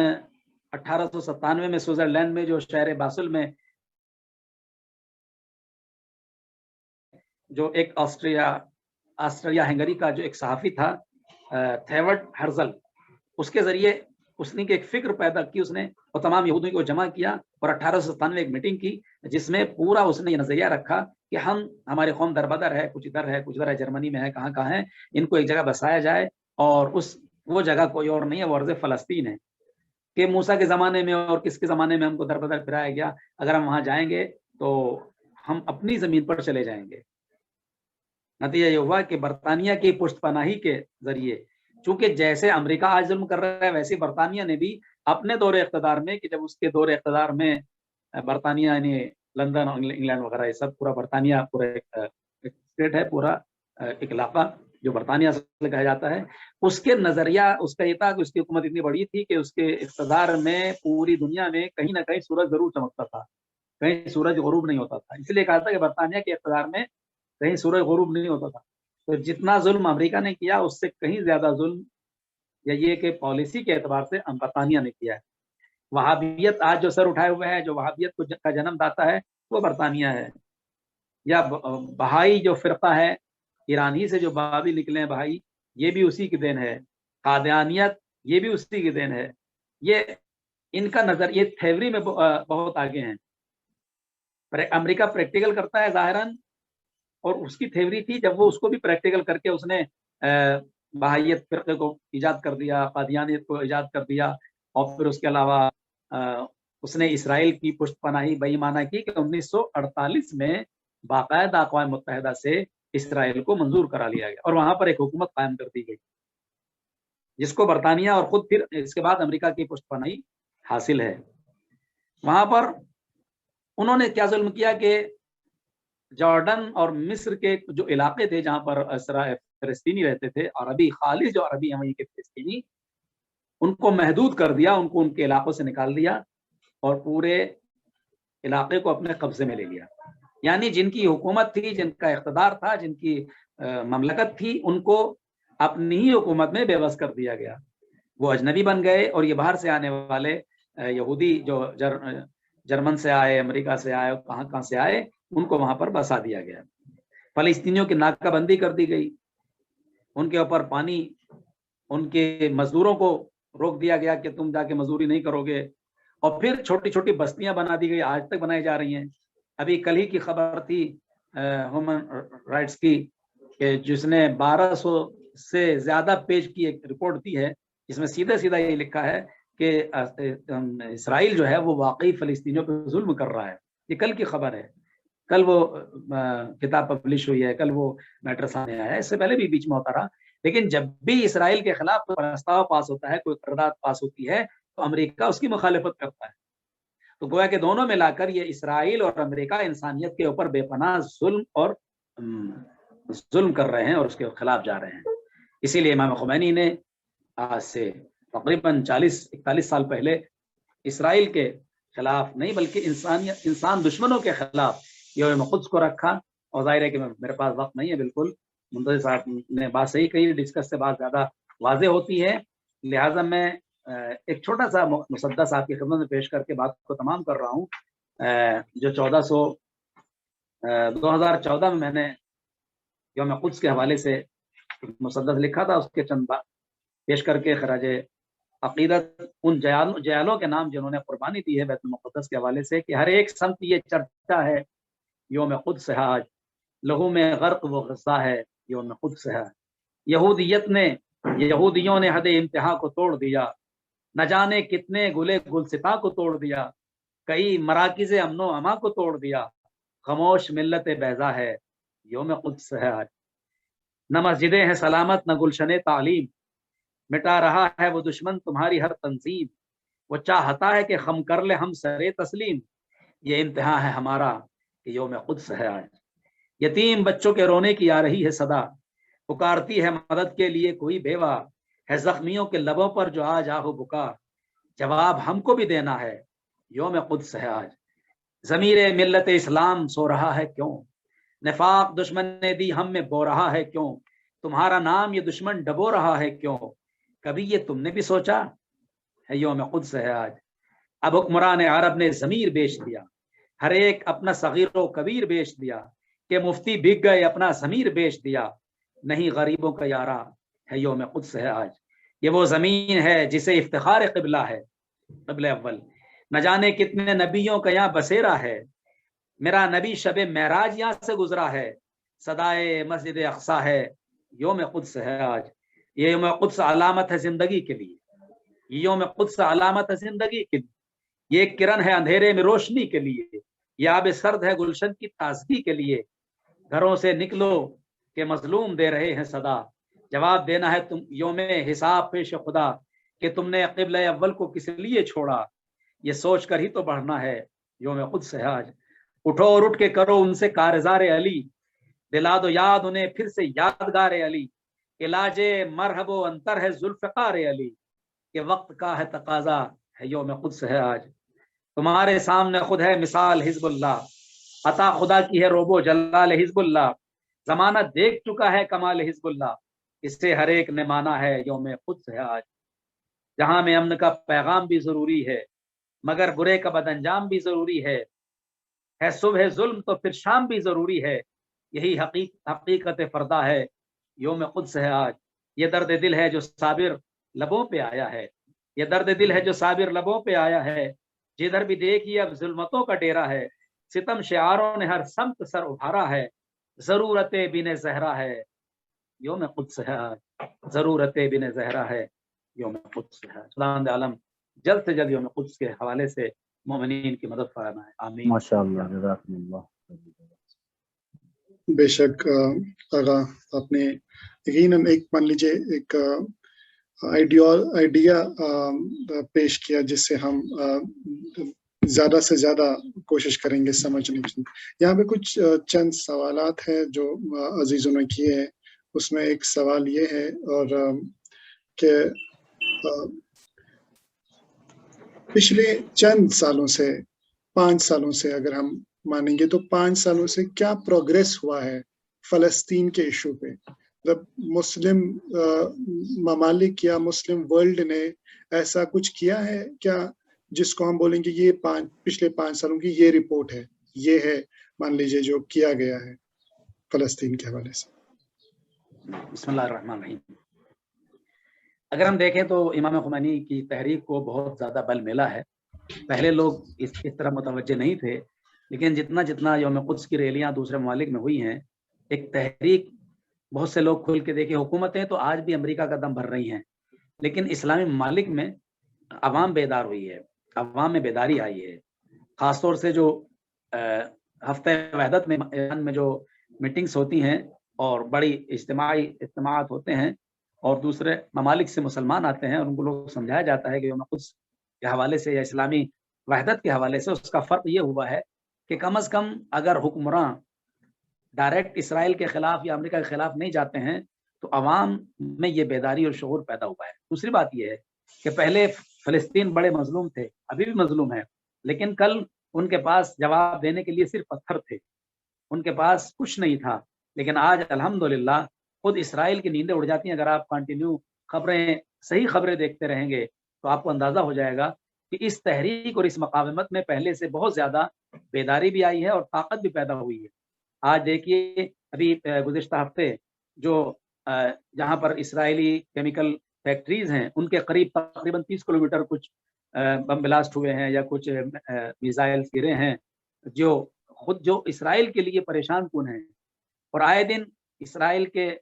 1897 میں سوئٹزرلینڈ میں جو شہر باسل میں جو ایک آسٹریا ہنگری کا جو ایک صحافی تھا تھیورٹ ہرزل، اس کے ذریعے اس نے ایک فکر پیدا کی، اس نے اور تمام یہودیوں کو جمع کیا اور 1897 ایک میٹنگ کی جس میں پورا اس نے یہ نظریہ رکھا کہ ہماری قوم دربدر ہے، کچھ ادھر ہے جرمنی میں ہے، کہاں ہے، ان کو ایک جگہ بسایا جائے، اور وہ جگہ کوئی اور نہیں ہے، وہ ارض فلسطین ہے، کہ موسیٰ کے زمانے میں اور کس کے زمانے میں ہم کو دربدر پھرایا گیا، اگر ہم وہاں جائیں گے تو ہم اپنی زمین پر چلے جائیں گے۔ نتیجہ یہ ہوا کہ برطانیہ کی پشت پناہی کے ذریعے، چونکہ جیسے امریکہ آج ظلم کر رہا ہے ویسے برطانیہ نے بھی اپنے دور اقتدار میں، کہ جب اس کے دور اقتدار میں برطانیہ یعنی لندن اور انگلینڈ وغیرہ یہ سب پورا برطانیہ پورا ایک اسٹیٹ ہے، پورا ایک علاقہ جو برطانیہ سے کہا جاتا ہے، اس کے نظریہ اس کا یہ تھا کہ اس کی حکومت اتنی بڑی تھی کہ اس کے اقتدار میں پوری دنیا میں کہیں نہ کہیں سورج ضرور چمکتا تھا، کہیں سورج غروب نہیں ہوتا تھا، اس لیے کہا تھا کہ برطانیہ کے اقتدار میں کہیں سورج غروب نہیں ہوتا تھا۔ تو جتنا ظلم امریکہ نے کیا اس سے کہیں زیادہ ظلم یا یہ کہ پالیسی کے اعتبار سے برطانیہ نے کیا ہے۔ وہابیت آج جو سر اٹھائے ہوئے ہے، جو وہابیت کا جنم داتا ہے وہ برطانیہ ہے، یا بہائی جو فرقہ ہے ایران ہی سے جو بابی نکلے ہیں بہائی، یہ بھی اسی کی دین ہے، قادیانیت یہ بھی اسی کی دین ہے۔ یہ ان کا نظر یہ تھیوری میں بہت آگے ہیں۔ امریکہ پریکٹیکل کرتا ہے ظاہراً، اور اس کی تھیوری تھی جب وہ اس کو بھی پریکٹیکل کر کے اس نے بہائیت فرقے کو ایجاد کر دیا، قادیانیت کو ایجاد کر دیا، اور پھر اس کے علاوہ اس نے اسرائیل کی پشت پناہی بے ایمانہ کی کہ 1948 میں باقاعدہ اقوام متحدہ سے اسرائیل کو منظور کرا لیا گیا اور وہاں پر ایک حکومت قائم کر دی گئی، جس کو برطانیہ اور خود پھر اس کے بعد امریکہ کی پشت پناہی حاصل ہے۔ وہاں پر انہوں نے کیا ظلم کیا کہ جارڈن اور مصر کے جو علاقے تھے جہاں پر فلسطینی رہتے تھے، عربی خالص جو عربی ہیں وہیں کے فلسطینی، ان کو محدود کر دیا، ان کو ان کے علاقوں سے نکال دیا اور پورے علاقے کو اپنے قبضے میں لے لیا۔ یعنی جن کی حکومت تھی، جن کا اقتدار تھا، جن کی مملکت تھی، ان کو اپنی ہی حکومت میں بے بس کر دیا گیا، وہ اجنبی بن گئے، اور یہ باہر سے آنے والے یہودی جو جرمن سے آئے، امریکہ سے آئے، کہاں سے آئے، ان کو وہاں پر بسا دیا گیا۔ فلسطینیوں کی ناکہ بندی کر دی گئی، ان کے اوپر پانی، ان کے مزدوروں کو روک دیا گیا کہ تم جا کے مزدوری نہیں کرو گے، اور پھر چھوٹی چھوٹی بستیاں بنا دی گئی، آج تک بنائی جا رہی ہیں۔ ابھی کل ہی کی خبر تھی ہیومن رائٹس کی کہ جس نے 1200 سے زیادہ پیج کی ایک رپورٹ دی ہے، جس میں سیدھا سیدھا یہ لکھا ہے کہ اسرائیل جو ہے وہ واقعی فلسطینیوں پہ ظلم کر رہا ہے۔ یہ کل کی خبر ہے، کل وہ کتاب پبلش ہوئی ہے، کل وہ میٹر سامنے آیا ہے، اس سے پہلے بھی بیچ میں ہوتا رہا، لیکن جب بھی اسرائیل کے خلاف کوئی پرستاو پاس ہوتا ہے، کوئی قرارداد پاس ہوتی ہے، تو امریکہ اس کی مخالفت کرتا ہے۔ تو گویا کہ دونوں ملا کر یہ اسرائیل اور امریکہ انسانیت کے اوپر بے پناہ ظلم کر رہے ہیں اور اس کے خلاف جا رہے ہیں۔ اسی لیے امام خمینی نے آج سے تقریباً 40-41 سال پہلے اسرائیل کے خلاف نہیں بلکہ انسان دشمنوں کے خلاف یوم قدس کو رکھا، اور ظاہر ہے کہ میرے پاس وقت نہیں ہے، بالکل منتظر صاحب نے بات صحیح کہی، ڈسکس سے بات زیادہ واضح ہوتی ہے، لہٰذا میں ایک چھوٹا سا مسدس آپ کی خدمت میں پیش کر کے بات کو تمام کر رہا ہوں۔ جو 2014 میں نے یوم قدس کے حوالے سے مسدس لکھا تھا، اس کے چند بات پیش کر کے خراج عقیدت ان جیالوں کے نام جنہوں نے قربانی دی ہے بیت المقدس کے حوالے سے، کہ ہر ایک سمت یہ چرچا ہے یوم قدس ہے، آج لہو میں غرق وہ غصہ ہے یوم قدس ہے۔ یہودیوں نے حد انتہا کو توڑ دیا، نہ جانے کتنے گلے گلستاں کو توڑ دیا، کئی مراکز امن و اما کو توڑ دیا، خاموش ملت بیضا ہے یوم قدس ہے آج۔ نہ مسجدیں ہیں سلامت، نہ گلشن تعلیم، مٹا رہا ہے وہ دشمن تمہاری ہر تنظیم، وہ چاہتا ہے کہ خم کر لے ہم سرے تسلیم، یہ انتہا ہے ہمارا کہ یوم قدس ہے آج۔ یتیم بچوں کے رونے کی آ رہی ہے صدا، پکارتی ہے مدد کے لیے کوئی بیوہ، ہے زخمیوں کے لبوں پر جو آج آہو بکا، جواب ہم کو بھی دینا ہے یوم قدس ہے آج۔ ضمیر ملت اسلام سو رہا ہے کیوں، نفاق دشمن نے دی ہم میں بو رہا ہے کیوں، تمہارا نام یہ دشمن ڈبو رہا ہے کیوں، کبھی یہ تم نے بھی سوچا ہے یوم قدس ہے آج۔ اب حکمران عرب نے ضمیر بیچ دیا، ہر ایک اپنا صغیر و کبیر بیچ دیا، کہ مفتی بک گئے اپنا ضمیر بیچ دیا, نہیں غریبوں کا یارا ہے یوم قدس ہے آج. یہ وہ زمین ہے جسے افتخار قبلہ ہے, قبل اول. نہ جانے کتنے نبیوں کا یہاں بسیرا ہے, میرا نبی شب معراج یہاں سے گزرا ہے, صدائے مسجد اقصی ہے یوم قدس ہے آج. یہ یوم قدس علامت ہے زندگی کے لیے, یہ یوم قدس علامت ہے زندگی کے لیے, یہ ایک کرن ہے اندھیرے میں روشنی کے لیے, یہ آب سرد ہے گلشن کی تازگی کے لیے. گھروں سے نکلو کہ مظلوم دے رہے ہیں صدا, جواب دینا ہے تم یوم حساب پیش خدا, کہ تم نے قبلہ اول کو کس لیے چھوڑا, یہ سوچ کر ہی تو بڑھنا ہے یوم قدس ہے آج. اٹھو اور اٹھ کے کرو ان سے کارزار علی, دلا دو یاد انہیں پھر سے یادگار علی. علاج مرحب و انتر ہے ذوالفقار علی, کہ وقت کا ہے تقاضا ہے یوم قدس ہے آج. تمہارے سامنے خود ہے مثال حزب اللہ, عطا خدا کی ہے روب و جلال حزب اللہ. زمانہ دیکھ چکا ہے کمال حزب اللہ, اس سے ہر ایک نے مانا ہے یوم قدس ہے آج. جہاں میں امن کا پیغام بھی ضروری ہے, مگر برے کا بد انجام بھی ضروری ہے صبح ظلم تو پھر شام بھی ضروری ہے, یہی حقیقت فردا ہے یوم قدس ہے آج. یہ درد دل ہے جو صابر لبوں پہ آیا ہے, یہ درد دل ہے جو صابر لبوں پہ آیا ہے. جدھر بھی دیکھیے اب ظلمتوں کا ڈیرا ہے, ستم شعاروں نے ہر سمت سر ابھارا ہے. ضرورت بن زہرا ہے یوم قدس ہے آج, ضرورت بن زہرا ہے یوم قدس ہے. خداوند عالم جلد سے جلد یوم قدس کے حوالے سے مومنین کی مدد فرمائے, آمین. ماشاءاللہ, جزاکم اللہ. بے شک آغا آپ نے یقیناً ایک مان لیجیے ایک آئیڈیا پیش کیا جس سے ہم زیادہ سے زیادہ کوشش کریں گے سمجھنے کی. یہاں پہ کچھ چند سوالات ہیں جو عزیزوں نے کیے ہیں. اس میں ایک سوال یہ ہے اور کہ پچھلے چند سالوں سے 5 سالوں سے اگر ہم مانیں گے تو 5 سالوں سے کیا پروگریس ہوا ہے فلسطین کے ایشو پہ. جب مسلم ممالک یا مسلم ورلڈ نے ایسا کچھ کیا ہے کیا جس کو ہم بولیں گے یہ پچھلے 5 سالوں کی یہ رپورٹ ہے, یہ ہے مان لیجیے جو کیا گیا ہے فلسطین کے حوالے سے. بسم اللہ الرحمن الرحیم. اگر ہم دیکھیں تو امام خمینی کی تحریک کو بہت زیادہ بل ملا ہے. پہلے لوگ اس طرح متوجہ نہیں تھے, لیکن جتنا یوم قدس کی ریلیاں دوسرے ممالک میں ہوئی ہیں, ایک تحریک, بہت سے لوگ کھل کے دیکھیں, حکومتیں تو آج بھی امریکہ کا دم بھر رہی ہیں, لیکن اسلامی ممالک میں عوام بیدار ہوئی ہے, عوام میں بیداری آئی ہے. خاص طور سے جو ہفتہ وحدت میں جو میٹنگز ہوتی ہیں اور بڑی اجتماعات ہوتے ہیں اور دوسرے ممالک سے مسلمان آتے ہیں اور ان کو لوگ سمجھایا جاتا ہے کہ یوم قدس کے حوالے سے یا اسلامی وحدت کے حوالے سے اس کا فرق یہ ہوا ہے کہ کم از کم اگر حکمراں ڈائریکٹ اسرائیل کے خلاف یا امریکہ کے خلاف نہیں جاتے ہیں تو عوام میں یہ بیداری اور شعور پیدا ہوا ہے. دوسری بات یہ ہے کہ پہلے فلسطین بڑے مظلوم تھے, ابھی بھی مظلوم ہیں, لیکن کل ان کے پاس جواب دینے کے لیے صرف پتھر تھے, ان کے پاس کچھ نہیں تھا. لیکن آج الحمدللہ خود اسرائیل کی نیندیں اڑ جاتی ہیں. اگر آپ کنٹینیو صحیح خبریں دیکھتے رہیں گے تو آپ کو اندازہ ہو جائے گا کہ اس تحریک اور اس مقاومت میں پہلے سے بہت زیادہ بیداری بھی آئی ہے اور طاقت بھی پیدا ہوئی ہے. آج دیکھیے ابھی گزشتہ ہفتے جو جہاں پر اسرائیلی کیمیکل فیکٹریز ہیں ان کے قریب تقریباً 30 کلومیٹر کچھ بم بلاسٹ ہوئے ہیں یا کچھ میزائل گرے ہیں جو اسرائیل کے لیے پریشان کن ہیں. اور آئے دن اسرائیل کے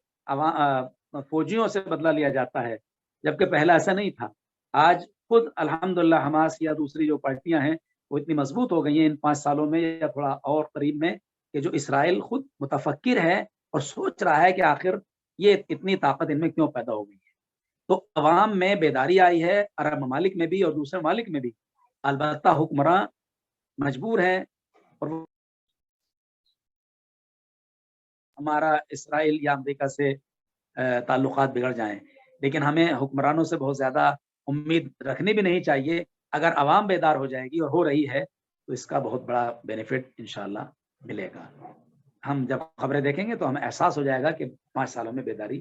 فوجیوں سے بدلہ لیا جاتا ہے, جبکہ پہلا ایسا نہیں تھا. آج خود الحمدللہ حماس یا دوسری جو پارٹیاں ہیں وہ اتنی مضبوط ہو گئی ہیں ان 5 سالوں میں یا تھوڑا اور قریب میں کہ جو اسرائیل خود متفکر ہے اور سوچ رہا ہے کہ آخر یہ اتنی طاقت ان میں کیوں پیدا ہو گئی ہے. تو عوام میں بیداری آئی ہے, عرب ممالک میں بھی اور دوسرے ممالک میں بھی. البتہ حکمراں مجبور ہیں اور ہمارا اسرائیل یا امریکہ سے تعلقات بگڑ جائیں, لیکن ہمیں حکمرانوں سے بہت زیادہ امید رکھنی بھی نہیں چاہیے. اگر عوام بیدار ہو جائے گی اور ہو رہی ہے تو اس کا بہت بڑا بینیفٹ انشاءاللہ ملے گا. ہم جب خبریں دیکھیں گے تو ہمیں احساس ہو جائے گا کہ 5 سالوں میں بیداری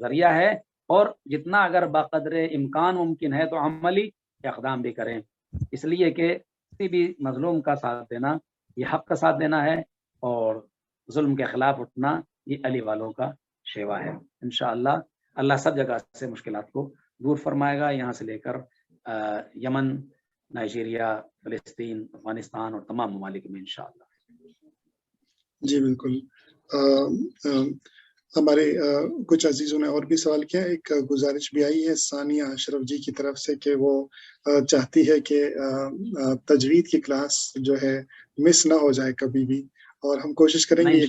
ذریعہ ہے، اور جتنا اگر بقدر امکان ممکن ہے تو عملی اقدام بھی کریں، اس لیے کہ کسی بھی مظلوم کا ساتھ دینا یہ حق کا ساتھ دینا ہے، اور ظلم کے خلاف اٹھنا یہ علی والوں کا شیوا ہے۔ انشاءاللہ اللہ سب جگہ سے مشکلات کو دور فرمائے گا، یہاں سے لے کر یمن، نائجیریا، فلسطین، افغانستان اور تمام ممالک میں انشاءاللہ۔ جی بالکل۔ ہمارے کچھ عزیزوں نے اور بھی سوال کیا، ایک گزارش بھی آئی ہے ثانیہ اشرف جی کی طرف سے کہ وہ چاہتی ہے کہ تجوید کی کلاس جو ہے مس نہ ہو جائے کبھی بھی، اور ہم کوشش کریں گے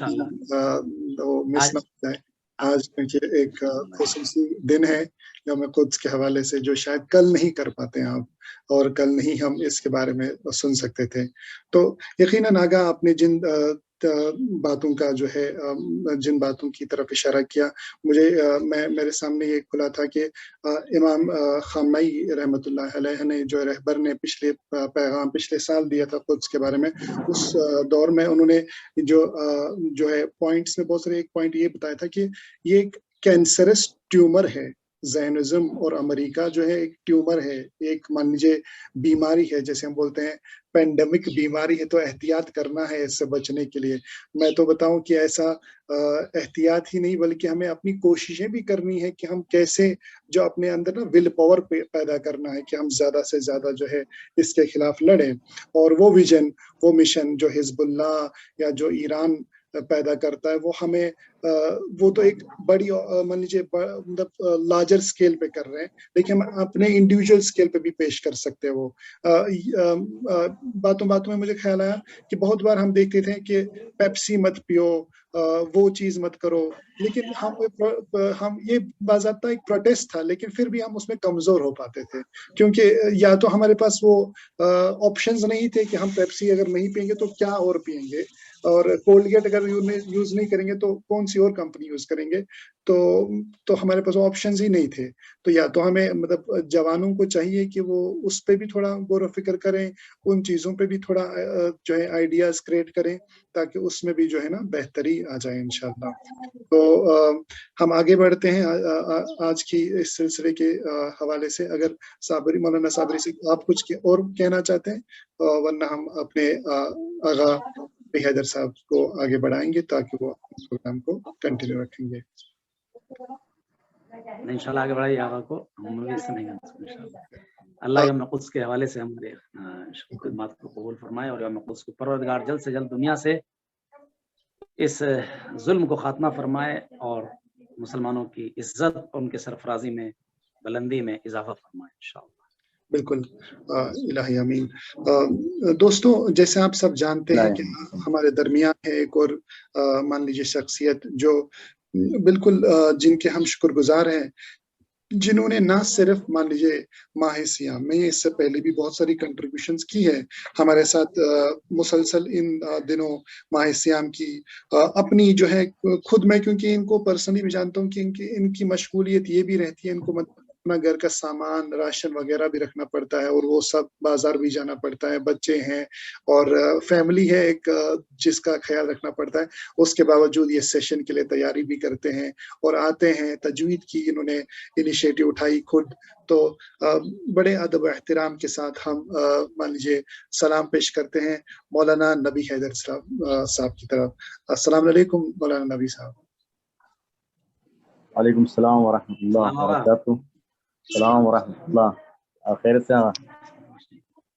وہ مس نہ ہو جائے۔ آج کیونکہ ایک خصوصی دن ہے یوم قدس کے حوالے سے، جو شاید کل نہیں کر پاتے ہیں آپ، اور کل نہیں ہم اس کے بارے میں سن سکتے تھے، تو یقیناً آگاہ آپ نے جن باتوں کا جو ہے جن باتوں کی طرف اشارہ کیا، مجھے میرے سامنے یہ کھلا تھا کہ امام خامنئی رحمۃ اللہ علیہ نے جو رہبر نے پچھلے پیغام پچھلے سال دیا تھا قدس کے بارے میں، اس دور میں انہوں نے جو ہے پوائنٹس میں بہت سارے ایک پوائنٹ یہ بتایا تھا کہ یہ ایک کینسرس ٹیومر ہے، زائنزم اور امریکہ جو ہے ایک ٹیومر ہے، ایک مان لیجیے بیماری ہے، جیسے ہم بولتے ہیں پینڈیمک بیماری ہے، تو احتیاط کرنا ہے اس سے بچنے کے لیے۔ میں تو بتاؤں کہ ایسا احتیاط ہی نہیں بلکہ ہمیں اپنی کوششیں بھی کرنی ہے کہ ہم کیسے جو اپنے اندر نا ول پاور پیدا کرنا ہے کہ ہم زیادہ سے زیادہ جو ہے اس کے خلاف لڑیں، اور وہ ویژن، وہ مشن جو حزب اللہ یا جو ایران پیدا کرتا ہے، وہ ہمیں وہ تو ایک بڑی مان لیجیے مطلب لارجر اسکیل پہ کر رہے ہیں، لیکن ہم اپنے انڈیویجول اسکیل پہ بھی پیش کر سکتے ہیں۔ وہ باتوں میں مجھے خیال آیا کہ بہت بار ہم دیکھتے تھے کہ پیپسی مت پیو، وہ چیز مت کرو، لیکن ہم یہ باضابطہ ایک پروٹیسٹ تھا، لیکن پھر بھی ہم اس میں کمزور ہو پاتے تھے، کیونکہ یا تو ہمارے پاس وہ آپشنز نہیں تھے کہ ہم پیپسی اگر نہیں پئیں گے تو کیا اور پئیں گے، اور کولگیٹ اگر یوز نہیں کریں گے تو کون سی اور کمپنی یوز کریں گے، تو ہمارے پاس آپشنز ہی نہیں تھے۔ تو یا تو ہمیں مطلب جوانوں کو چاہیے کہ وہ اس پہ بھی تھوڑا غور و فکر کریں، ان چیزوں پہ بھی تھوڑا جو ہے آئیڈیاز کریٹ کریں، تاکہ اس میں بھی جو ہے نا بہتری آ جائے انشاءاللہ۔ تو ہم آگے بڑھتے ہیں آج کی اس سلسلے کے حوالے سے۔ اگر مولانا صابری سے آپ کچھ اور کہنا چاہتے ہیں، ورنہ ہم اپنے آغا حیدر صاحب کو آگے بڑھائیں گے تاکہ وہ پروگرام کو کنٹینیو رکھیں گے۔ انشاءاللہ آگے بڑھائیے آغا کو، ہم لوگ اس سے نہیں انشاءاللہ۔ اللہ یوم قدس کے حوالے سے ہمارے خدمات کو قبول فرمائے، اور یوم قدس کو پروردگار جلد سے جلد دنیا سے اس ظلم کو خاتمہ فرمائے، اور مسلمانوں کی عزت اور ان کے سرفرازی میں بلندی میں اضافہ فرمائے انشاءاللہ۔ بالکل، الہی امین۔ دوستو، جیسے آپ سب جانتے ہیں کہ ہمارے درمیان ہے ایک اور مان لیجیے شخصیت جو بالکل جن کے ہم شکر گزار ہیں، جنہوں نے نہ صرف مان لیجیے ماہ سیام میں اس سے پہلے بھی بہت ساری کنٹریبیوشنز کی ہے ہمارے ساتھ، مسلسل ان دنوں ماہ سیام کی اپنی جو ہے خود میں، کیونکہ ان کو پرسنلی بھی جانتا ہوں کہ ان کی مشغولیت یہ بھی رہتی ہے، ان کو اپنا گھر کا سامان، راشن وغیرہ بھی رکھنا پڑتا ہے، اور وہ سب بازار بھی جانا پڑتا ہے، بچے ہیں اور فیملی ہے ایک جس کا خیال رکھنا پڑتا ہے۔ اس کے باوجود یہ سیشن کے لیے تیاری بھی کرتے ہیں اور آتے ہیں۔ تجوید کی انہوں نے انیشیٹو اٹھائی خود، تو بڑے ادب و احترام کے ساتھ ہم مان لیجیے سلام پیش کرتے ہیں مولانا نبی حیدر صاحب کی طرف۔ السلام علیکم مولانا نبی صاحب۔ وعلیکم السلام ورحمۃ اللہ وبرکاتہ۔ السلام ورحمۃ اللہ، خیر سے؟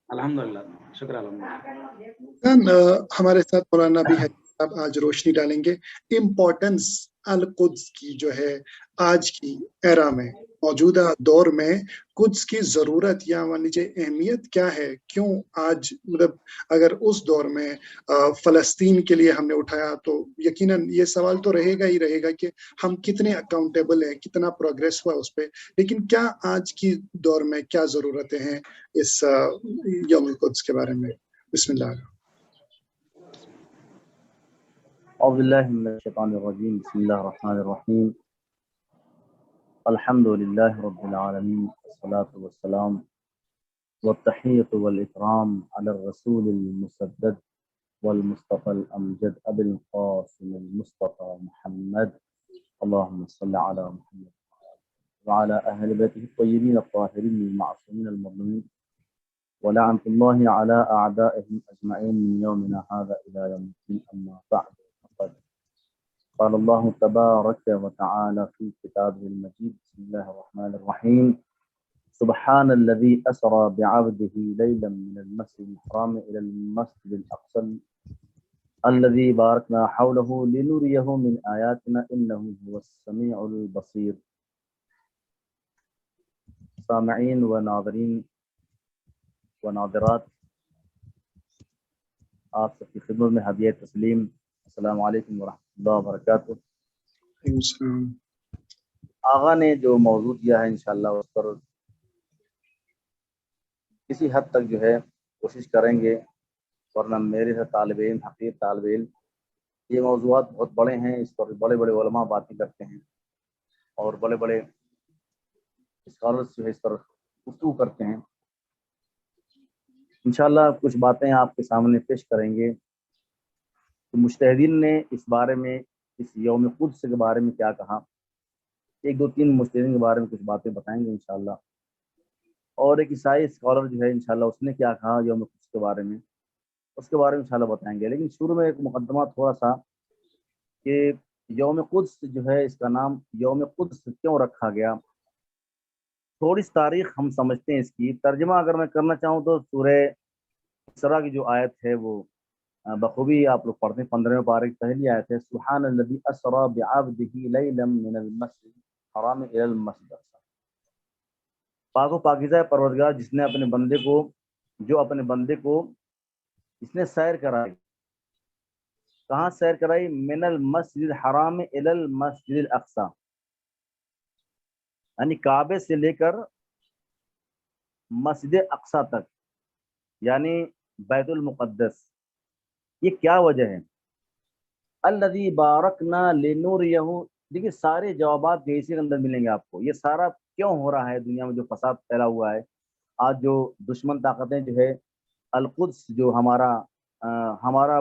الحمدللہ، شکر الحمدللہ۔ ہمارے ساتھ مولانا نبی حیدر صاحب آج روشنی ڈالیں گے امپورٹنس القدس کی، جو ہے آج کی ایرا میں، موجودہ دور میں قدس کی ضرورت یا مان لیجیے اہمیت کیا ہے، کیوں آج مطلب اگر اس دور میں فلسطین کے لیے ہم نے اٹھایا تو یقیناً یہ سوال تو رہے گا کہ ہم کتنے اکاؤنٹیبل ہیں، کتنا پروگریس ہوا اس پہ، لیکن کیا آج کی دور میں کیا ضرورتیں ہیں اس یوم القدس کے بارے میں؟ بسم اللہ۔ اعوذ باللہ من الشیطان الرجیم، بسم اللہ الرحمن الرحیم۔ الحمد للہ رب العالمین، والصلاة والسلام والتحیۃ والاکرام علی الرسول المسدد والمصطفى الامجد ابی القاسم المصطفى محمد اللهم صل على محمد وعلى أهل بيته الطيبين الطاهرين المعصومين المظلومين ولعنة الله على أعدائهم أجمعين من يومنا هذا إلى يوم الدين. أما بعد فقد قال الله تبارك وتعالى في كتابه المجيد. بسم الله الرحمن الرحيم. سبحان الذي أسرى بعبده ليلا من المسجد الحرام إلى المسجد الأقصى الذي باركنا حوله لنريه من آياتنا إنه هو السميع البصير. سامعین و ناظرین و ناظرات، آپ سب کی خدمت میں ہدیہ تسلیم السلام علیکم ورحمۃ اللہ وبرکاتہ۔ آغا نے جو موضوع دیا ہے انشاءاللہ اس پر کسی حد تک جو ہے کوشش کریں گے، ورنہ میرے سے طالب علم حقیر طالب علم یہ موضوعات بہت بڑے ہیں، اس پر بڑے بڑے علماء باتیں کرتے ہیں اور بڑے بڑے اسکالرس جو ہے اس پر گفتگو کرتے ہیں۔ انشاءاللہ کچھ باتیں آپ کے سامنے پیش کریں گے کہ مجتہدین نے اس بارے میں، اس یوم قدس کے بارے میں کیا کہا۔ ایک دو تین مجتہدین کے بارے میں کچھ باتیں بتائیں گے انشاءاللہ، اور ایک عیسائی اسکالر جو ہے انشاءاللہ اس نے کیا کہا یوم قدس کے بارے میں، اس کے بارے میں انشاءاللہ بتائیں گے۔ لیکن شروع میں ایک مقدمہ تھوڑا سا کہ یوم قدس جو ہے اس کا نام یوم قدس کیوں رکھا گیا۔ تھوڑی سی تاریخ ہم سمجھتے ہیں اس کی، ترجمہ اگر میں کرنا چاہوں تو سورہ اسراء کی جو آیت ہے وہ بخوبی آپ لوگ پڑھتے ہیں، 15ویں پارے کی پہلی آیت ہے، سبحان الذی اسریٰ بعبدہ لیلا من المسجد الحرام الی المسجد الاقصی۔ پاک و پاکیزہ پروردگار جس نے اپنے بندے کو اس نے سیر کرائی، کہاں سیر کرائی؟ من المسجد الحرام الی المسجد الاقصی، یعنی کعبے سے لے کر مسجد اقصی تک، یعنی بیت المقدس۔ یہ کیا وجہ ہے؟ الذی بارکنا لنوریہ، دیکھیے سارے جوابات جو اسی کے اندر ملیں گے آپ کو۔ یہ سارا کیوں ہو رہا ہے دنیا میں جو فساد پھیلا ہوا ہے آج، جو دشمن طاقتیں جو ہے القدس جو ہمارا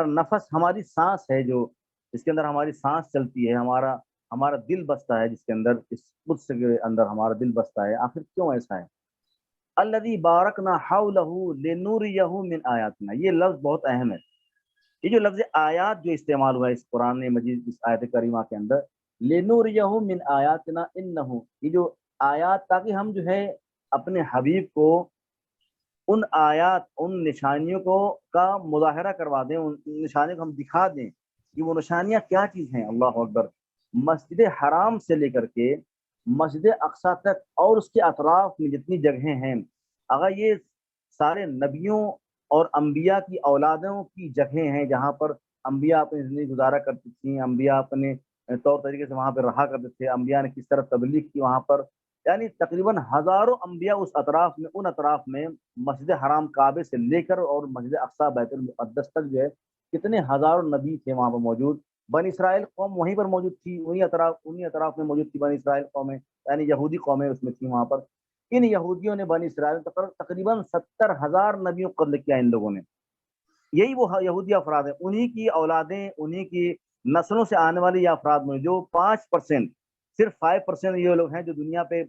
نفس، ہماری سانس ہے، جو اس کے اندر ہماری سانس چلتی ہے، ہمارا دل بستا ہے، جس کے اندر اس قدس کے اندر ہمارا دل بستا ہے، آخر کیوں ایسا ہے؟ الذی بارکنا حولہ لنوریہ من آیاتنا، یہ لفظ بہت اہم ہے۔ یہ جو لفظ آیات جو استعمال ہوا ہے اس قرآن مجید اس آیت کریمہ کے اندر، لنوریہ من آیاتنا انہ، یہ جو آیات، تاکہ ہم جو ہے اپنے حبیب کو ان آیات، ان نشانیوں کا مظاہرہ کروا دیں، ان نشانیوں کو ہم دکھا دیں کہ وہ نشانیاں کیا چیز ہیں۔ اللہ اکبر۔ مسجد حرام سے لے کر کے مسجد اقصی تک اور اس کے اطراف میں جتنی جگہیں ہیں، اگر یہ سارے نبیوں اور انبیاء کی اولادوں کی جگہیں ہیں، جہاں پر انبیاء اپنی زندگی گزارا کرتی تھیں، انبیاء اپنے طور طریقے سے وہاں پہ رہا کرتے تھے، انبیاء نے کس طرح تبلیغ کی وہاں پر، یعنی تقریباً ہزاروں انبیاء ان اطراف میں مسجد حرام کعبے سے لے کر اور مسجد اقصی بیت المقدس تک جو ہے کتنے ہزاروں نبی تھے وہاں پر موجود۔ بنی اسرائیل قوم وہیں پر موجود تھی، انہی اطراف میں موجود تھی بنی اسرائیل قومیں، یعنی یہودی قومیں اس میں تھیں وہاں پر۔ ان یہودیوں نے بنی اسرائیل تقریباً 70,000 نبیوں کو قتل کیا ان لوگوں نے۔ یہی وہ یہودی افراد ہیں، انہی کی اولادیں، انہی کی نسلوں سے آنے والے یہ افراد میں جو 5%، صرف 5% یہ لوگ ہیں جو دنیا پہ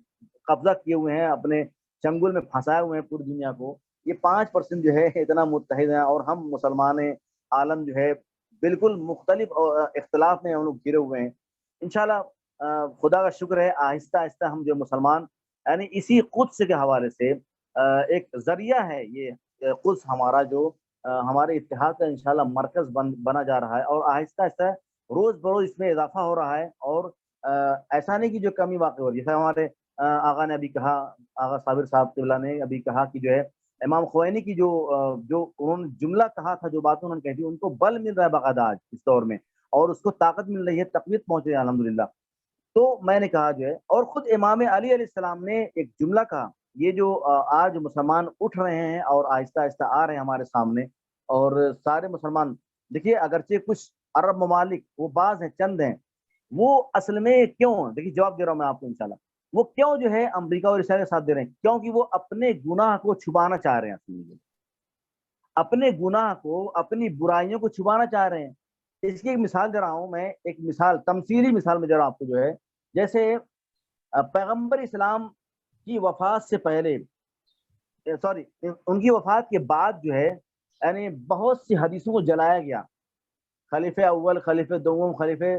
قبضہ کیے ہوئے ہیں، اپنے چنگل میں پھنسائے ہوئے ہیں پوری دنیا کو۔ یہ 5% جو ہے اتنا متحد ہیں، اور ہم مسلمان عالم جو ہے بالکل مختلف اختلاف میں ہم لوگ گرے ہوئے ہیں۔ انشاءاللہ خدا کا شکر ہے، آہستہ آہستہ ہم جو مسلمان، یعنی اسی قدس کے حوالے سے ایک ذریعہ ہے یہ قدس ہمارا، جو ہمارے اتحاد کا انشاءاللہ مرکز بنا جا رہا ہے، اور آہستہ آہستہ روز بروز اس میں اضافہ ہو رہا ہے، اور ایسا نہیں کہ جو کمی واقع ہو رہی ہے۔ جیسے ہمارے آغا نے ابھی کہا، آغا صابر صاحب قبلہ نے ابھی کہا کہ جو ہے امام خوئینی کی جو انہوں نے جملہ کہا تھا، جو باتیں انہوں نے کہی تھی، ان کو بل مل رہا ہے باقاعدہ آج اس دور میں، اور اس کو طاقت مل رہی ہے، تقویت پہنچ رہی ہے الحمدللہ۔ تو میں نے کہا جو ہے، اور خود امام علی علیہ السلام نے ایک جملہ کہا، یہ جو آج مسلمان اٹھ رہے ہیں اور آہستہ آہستہ آ رہے ہیں ہمارے سامنے، اور سارے مسلمان دیکھیے، اگرچہ کچھ عرب ممالک وہ بعض ہیں، چند ہیں، وہ اصل میں کیوں، دیکھیے جواب دے رہا ہوں میں آپ کو انشاءاللہ، وہ کیوں جو ہے امریکہ اور اسرائیل کے ساتھ دے رہے ہیں؟ کیونکہ وہ اپنے گناہ کو چھپانا چاہ رہے ہیں، اپنے گناہ کو، اپنی برائیوں کو چھپانا چاہ رہے ہیں۔ اس کی ایک مثال دے رہا ہوں میں، ایک مثال تمثیلی مثال میں دے رہا ہوں آپ کو، جو ہے جیسے پیغمبر اسلام کی وفات سے پہلے، سوری ان کی وفات کے بعد جو ہے یعنی بہت سی حدیثوں کو جلایا گیا. خلیفہ اول، خلیفہ دوم، خلیفہ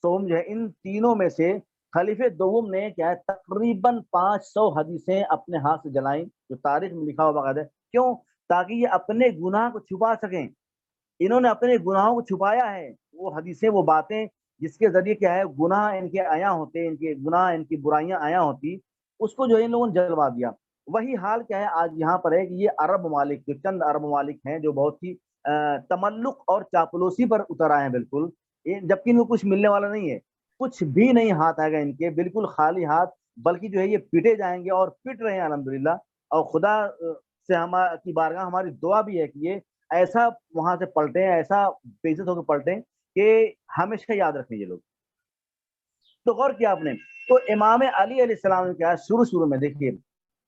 سوم جو ہے، ان تینوں میں سے خلیفہ دوم نے کیا ہے تقریباً 500 حدیثیں اپنے ہاتھ سے جلائیں، جو تاریخ میں لکھا ہوا باقاعدہ. کیوں؟ تاکہ یہ اپنے گناہ کو چھپا سکیں. انہوں نے اپنے گناہوں کو چھپایا ہے، وہ حدیثیں، وہ باتیں جس کے ذریعے کیا ہے گناہ ان کے آیا ہوتے، ان کے گناہ، ان کی برائیاں آیا ہوتی، اس کو جو ہے ان لوگوں نے جلوا دیا. وہی حال کیا ہے آج یہاں پر ہے کہ یہ عرب ممالک، جو چند عرب ممالک ہیں جو بہت ہی تملق اور چاپلوسی پر اتر آئے ہیں بالکل، جبکہ ان کو کچھ ملنے والا نہیں ہے، کچھ بھی نہیں ہاتھ آئے گا ان کے، بالکل خالی ہاتھ، بلکہ جو ہے یہ پیٹے جائیں گے اور پٹ رہے ہیں الحمدللہ. اور خدا سے کی بارگاہ ہماری دعا بھی ہے کہ یہ ایسا وہاں سے پلٹیں، ایسا بے عزت ہو کے پلٹیں کہ ہمیشہ یاد رکھیں یہ لوگ. تو غور کیا آپ نے، تو امام علی علیہ السلام نے کیا شروع میں دیکھیے،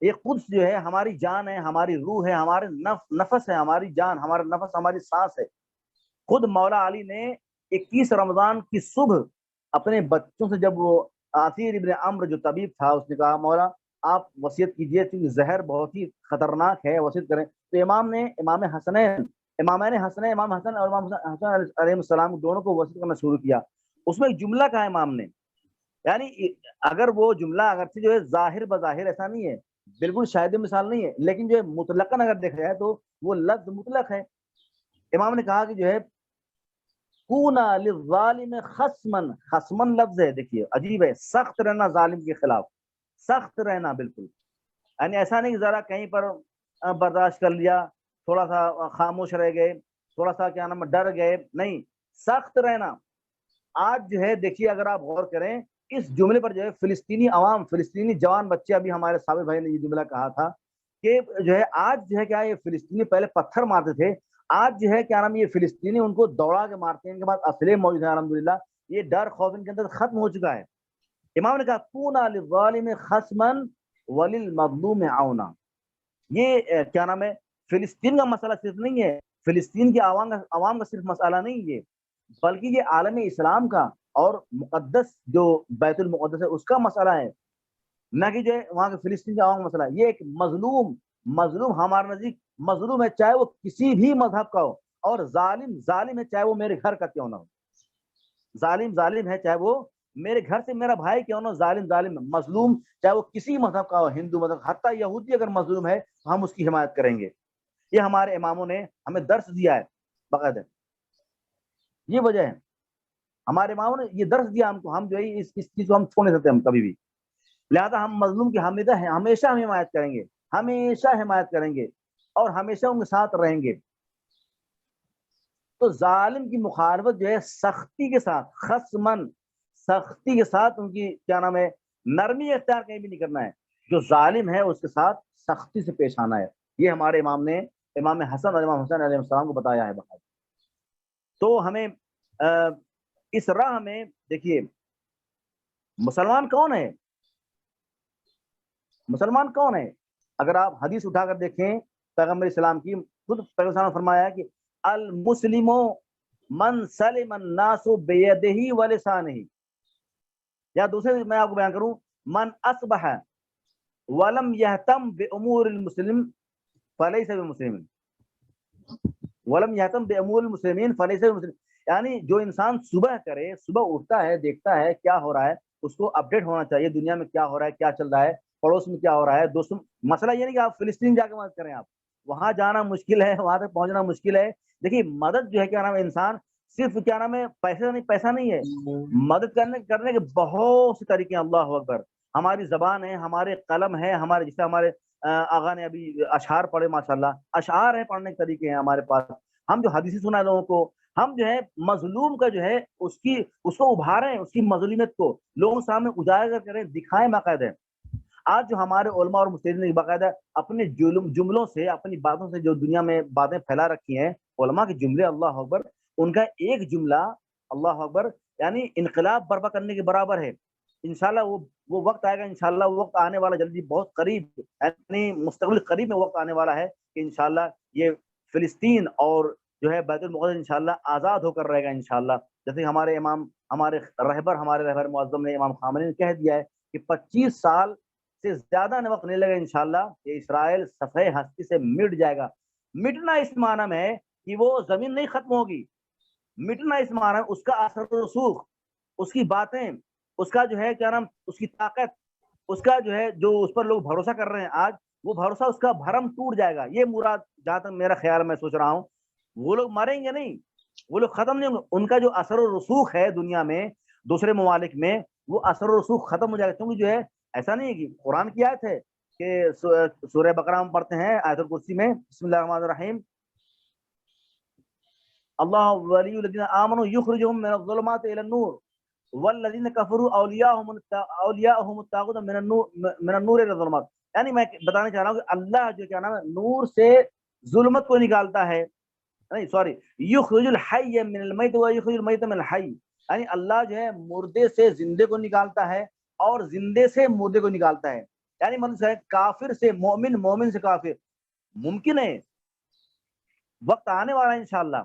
یہ قدس جو ہے ہماری جان ہے، ہماری روح ہے، ہمارے نفس ہے، ہماری جان، ہمارا نفس، ہماری سانس ہے. خود مولا علی نے 21 رمضان کی صبح اپنے بچوں سے، جب وہ عاصیر ابن عمرو جو طبیب تھا، اس نے کہا مولا آپ وصیت کیجئے کیونکہ زہر بہت ہی خطرناک ہے، وصیت کریں. تو امام نے امام حسن اور امام حسن علیہ السلام دونوں کو وصیت کرنا شروع کیا. اس میں ایک جملہ کہا امام نے، یعنی اگر وہ جملہ اگرچہ جو ہے ظاہر بظاہر ایسا نہیں ہے، بالکل شاہد مثال نہیں ہے، لیکن جو ہے مطلقاً اگر دیکھا جائے تو وہ لفظ مطلق ہے. امام نے کہا کہ جو ہے کونا للظالم خصمن، خصمن لفظ ہے، دیکھیے عجیب ہے، سخت رہنا ظالم کے خلاف، سخت رہنا بالکل، یعنی ایسا نہیں کہ ذرا کہیں پر برداشت کر لیا، تھوڑا سا خاموش رہ گئے، تھوڑا سا کیا نام ڈر گئے، نہیں، سخت رہنا. آج جو ہے دیکھیے اگر آپ غور کریں اس جملے پر، جو ہے فلسطینی عوام، فلسطینی جوان بچے، ابھی ہمارے صابر بھائی نے یہ جملہ کہا تھا کہ جو ہے آج جو ہے کیا یہ فلسطینی پہلے پتھر مارتے تھے، آج جو ہے کیا نام یہ فلسطینی ان کو دوڑا کے مارتے ہیں، ان کے پاس اسلحے موجود ہیں الحمدللہ، یہ ڈر خوف ان کے اندر ختم ہو چکا ہے. امام نے کہا کونا للظالم خصما وللمظلوم عونا. یہ کیا نام ہے فلسطین کا مسئلہ صرف نہیں ہے، فلسطین کے عوام کا صرف مسئلہ نہیں ہے، بلکہ یہ عالم اسلام کا اور مقدس جو بیت المقدس ہے اس کا مسئلہ ہے، نہ کہ جو ہے وہاں کے فلسطین کے عوام کا مسئلہ ہے. یہ ایک مظلوم ہمارے نزدیک مظلوم ہے، چاہے وہ کسی بھی مذہب کا ہو، اور ظالم ہے چاہے وہ میرے گھر کا کیوں نہ ہو، ظالم ہے چاہے وہ میرے گھر سے میرا بھائی کیوں نہ ہو، ظالم مظلوم چاہے وہ کسی مذہب کا ہو، ہندو مذہب، حتیٰ یہودی اگر مظلوم ہے تو ہم اس کی حمایت کریں گے. یہ ہمارے اماموں نے ہمیں درس دیا ہے باقاعدہ، یہ وجہ ہے ہمارے اماموں نے یہ درس دیا ہم کو، ہم جو ہے اس چیز کو ہم چھوڑ نہیں سکتے ہم کبھی بھی. لہذا ہم مظلوم کی ہمیشہ ہم حمایت کریں گے، ہمیشہ حمایت کریں گے اور ہمیشہ ان کے ساتھ رہیں گے. تو ظالم کی مخالفت جو ہے سختی کے ساتھ، خصمن، سختی کے ساتھ، ان کی کیا نام ہے نرمی اختیار کہیں بھی نہیں کرنا ہے، جو ظالم ہے اس کے ساتھ سختی سے پیش آنا ہے. یہ ہمارے امام نے امام حسن اور امام حسین علیہ السلام کو بتایا ہے باقاعدہ. تو ہمیں اس راہ میں دیکھیے مسلمان کون ہے، مسلمان کون ہے؟ اگر آپ حدیث اٹھا کر دیکھیں پیغمبر اسلام کی، خود پیغمبر اسلام نے فرمایا کہ المسلم من سلم الناس بیدہ ولسانہ، یا دوسرے میں آپ کو بیان کروں، من اصبح ولم یہتم بامور المسلم فلیس بمسلم، ولم یہتم بامور المسلمین فلیس بمسلم. یعنی جو انسان صبح کرے، صبح اٹھتا ہے، دیکھتا ہے کیا ہو رہا ہے، اس کو اپڈیٹ ہونا چاہیے دنیا میں کیا ہو رہا ہے، کیا چل رہا ہے، پڑوس میں کیا ہو رہا ہے، دوستوں. مسئلہ یہ نہیں کہ آپ فلسطین جا کے مدد کریں، آپ وہاں جانا مشکل ہے، وہاں تک پہنچنا مشکل ہے. دیکھیے مدد جو ہے کیا نام ہے انسان صرف کیا نام ہے پیسہ نہیں ہے، مدد کرنے کے بہت سے طریقے ہیں. اللہ اکبر. ہماری زبان ہے، ہمارے قلم ہے، ہمارے جیسے ہمارے آغا نے ابھی اشعار پڑھے، ماشاءاللہ اشعار ہیں، پڑھنے کے طریقے ہیں ہمارے پاس. ہم جو حدیث سنا لوگوں کو، ہم جو ہے مظلوم کا جو ہے اس کو ابھاریں، اس کی مظلومیت کو لوگوں کے سامنے اجاگر کریں، دکھائیں باقاعدہ. آج جو ہمارے علماء اور مجتہدین نے باقاعدہ اپنے جملوں سے، اپنی باتوں سے جو دنیا میں باتیں پھیلا رکھی ہیں، علماء کے جملے، اللہ اکبر، ان کا ایک جملہ اللہ اکبر یعنی انقلاب برپا کرنے کے برابر ہے. انشاءاللہ وہ وقت آئے گا، انشاءاللہ وہ وقت آنے والا جلدی، بہت قریب، یعنی مستقبل قریب میں وقت آنے والا ہے کہ انشاءاللہ یہ فلسطین اور جو ہے بیت المقدس انشاءاللہ آزاد ہو کر رہے گا انشاءاللہ. جیسے ہمارے امام ہمارے رہبر معظم نے امام خامنہئی نے کہہ دیا ہے کہ 25 سال سے زیادہ وقت نہیں لگا انشاءاللہ کہ اسرائیل صفحہ ہستی سے مٹ جائے گا. مٹنا اس معنی میں ہے کہ وہ زمین نہیں ختم ہوگی. مٹنا اس معنی میں اس کا اثر و رسوخ، اس کی باتیں، اس کا جو ہے کیا نام، اس کی طاقت، اس کا جو ہے جو اس پر لوگ بھروسہ کر رہے ہیں آج، وہ بھروسہ اس کا بھرم ٹوٹ جائے گا. یہ مراد جہاں تک میرا خیال میں سوچ رہا ہوں. وہ لوگ مریں گے نہیں، وہ لوگ ختم نہیں ہوں گے. ان کا جو اثر و رسوخ ہے دنیا میں دوسرے ممالک میں، وہ اثر و رسوخ ختم ہو جائے گا. کیونکہ جو ہے ایسا نہیں ہے کہ قرآن کی آیت ہے کہ سورہ بقرہ میں پڑھتے ہیں آیت الکرسی میں، بسم اللہ الرحمن الرحیم، اللہ ولی الذین آمنوا یخرجہم من الظلمات الی النور والذین کفروا اولیاءہم الطاغوت من النور الی الظلمات. یعنی میں بتانا چاہ رہا ہوں کہ اللہ جو کیا نام ہے نور سے ظلمت کو نکالتا ہے، نہیں سوری، یخرج الحی من المیت و یخرج المیت من الحی. یعنی اللہ جو ہے مردے سے زندے کو نکالتا ہے اور زندے سے مردے کو نکالتا ہے. یعنی مطلب کافر سے مومن، مومن سے کافر. ممکن ہے، وقت آنے والا ہے انشاءاللہ.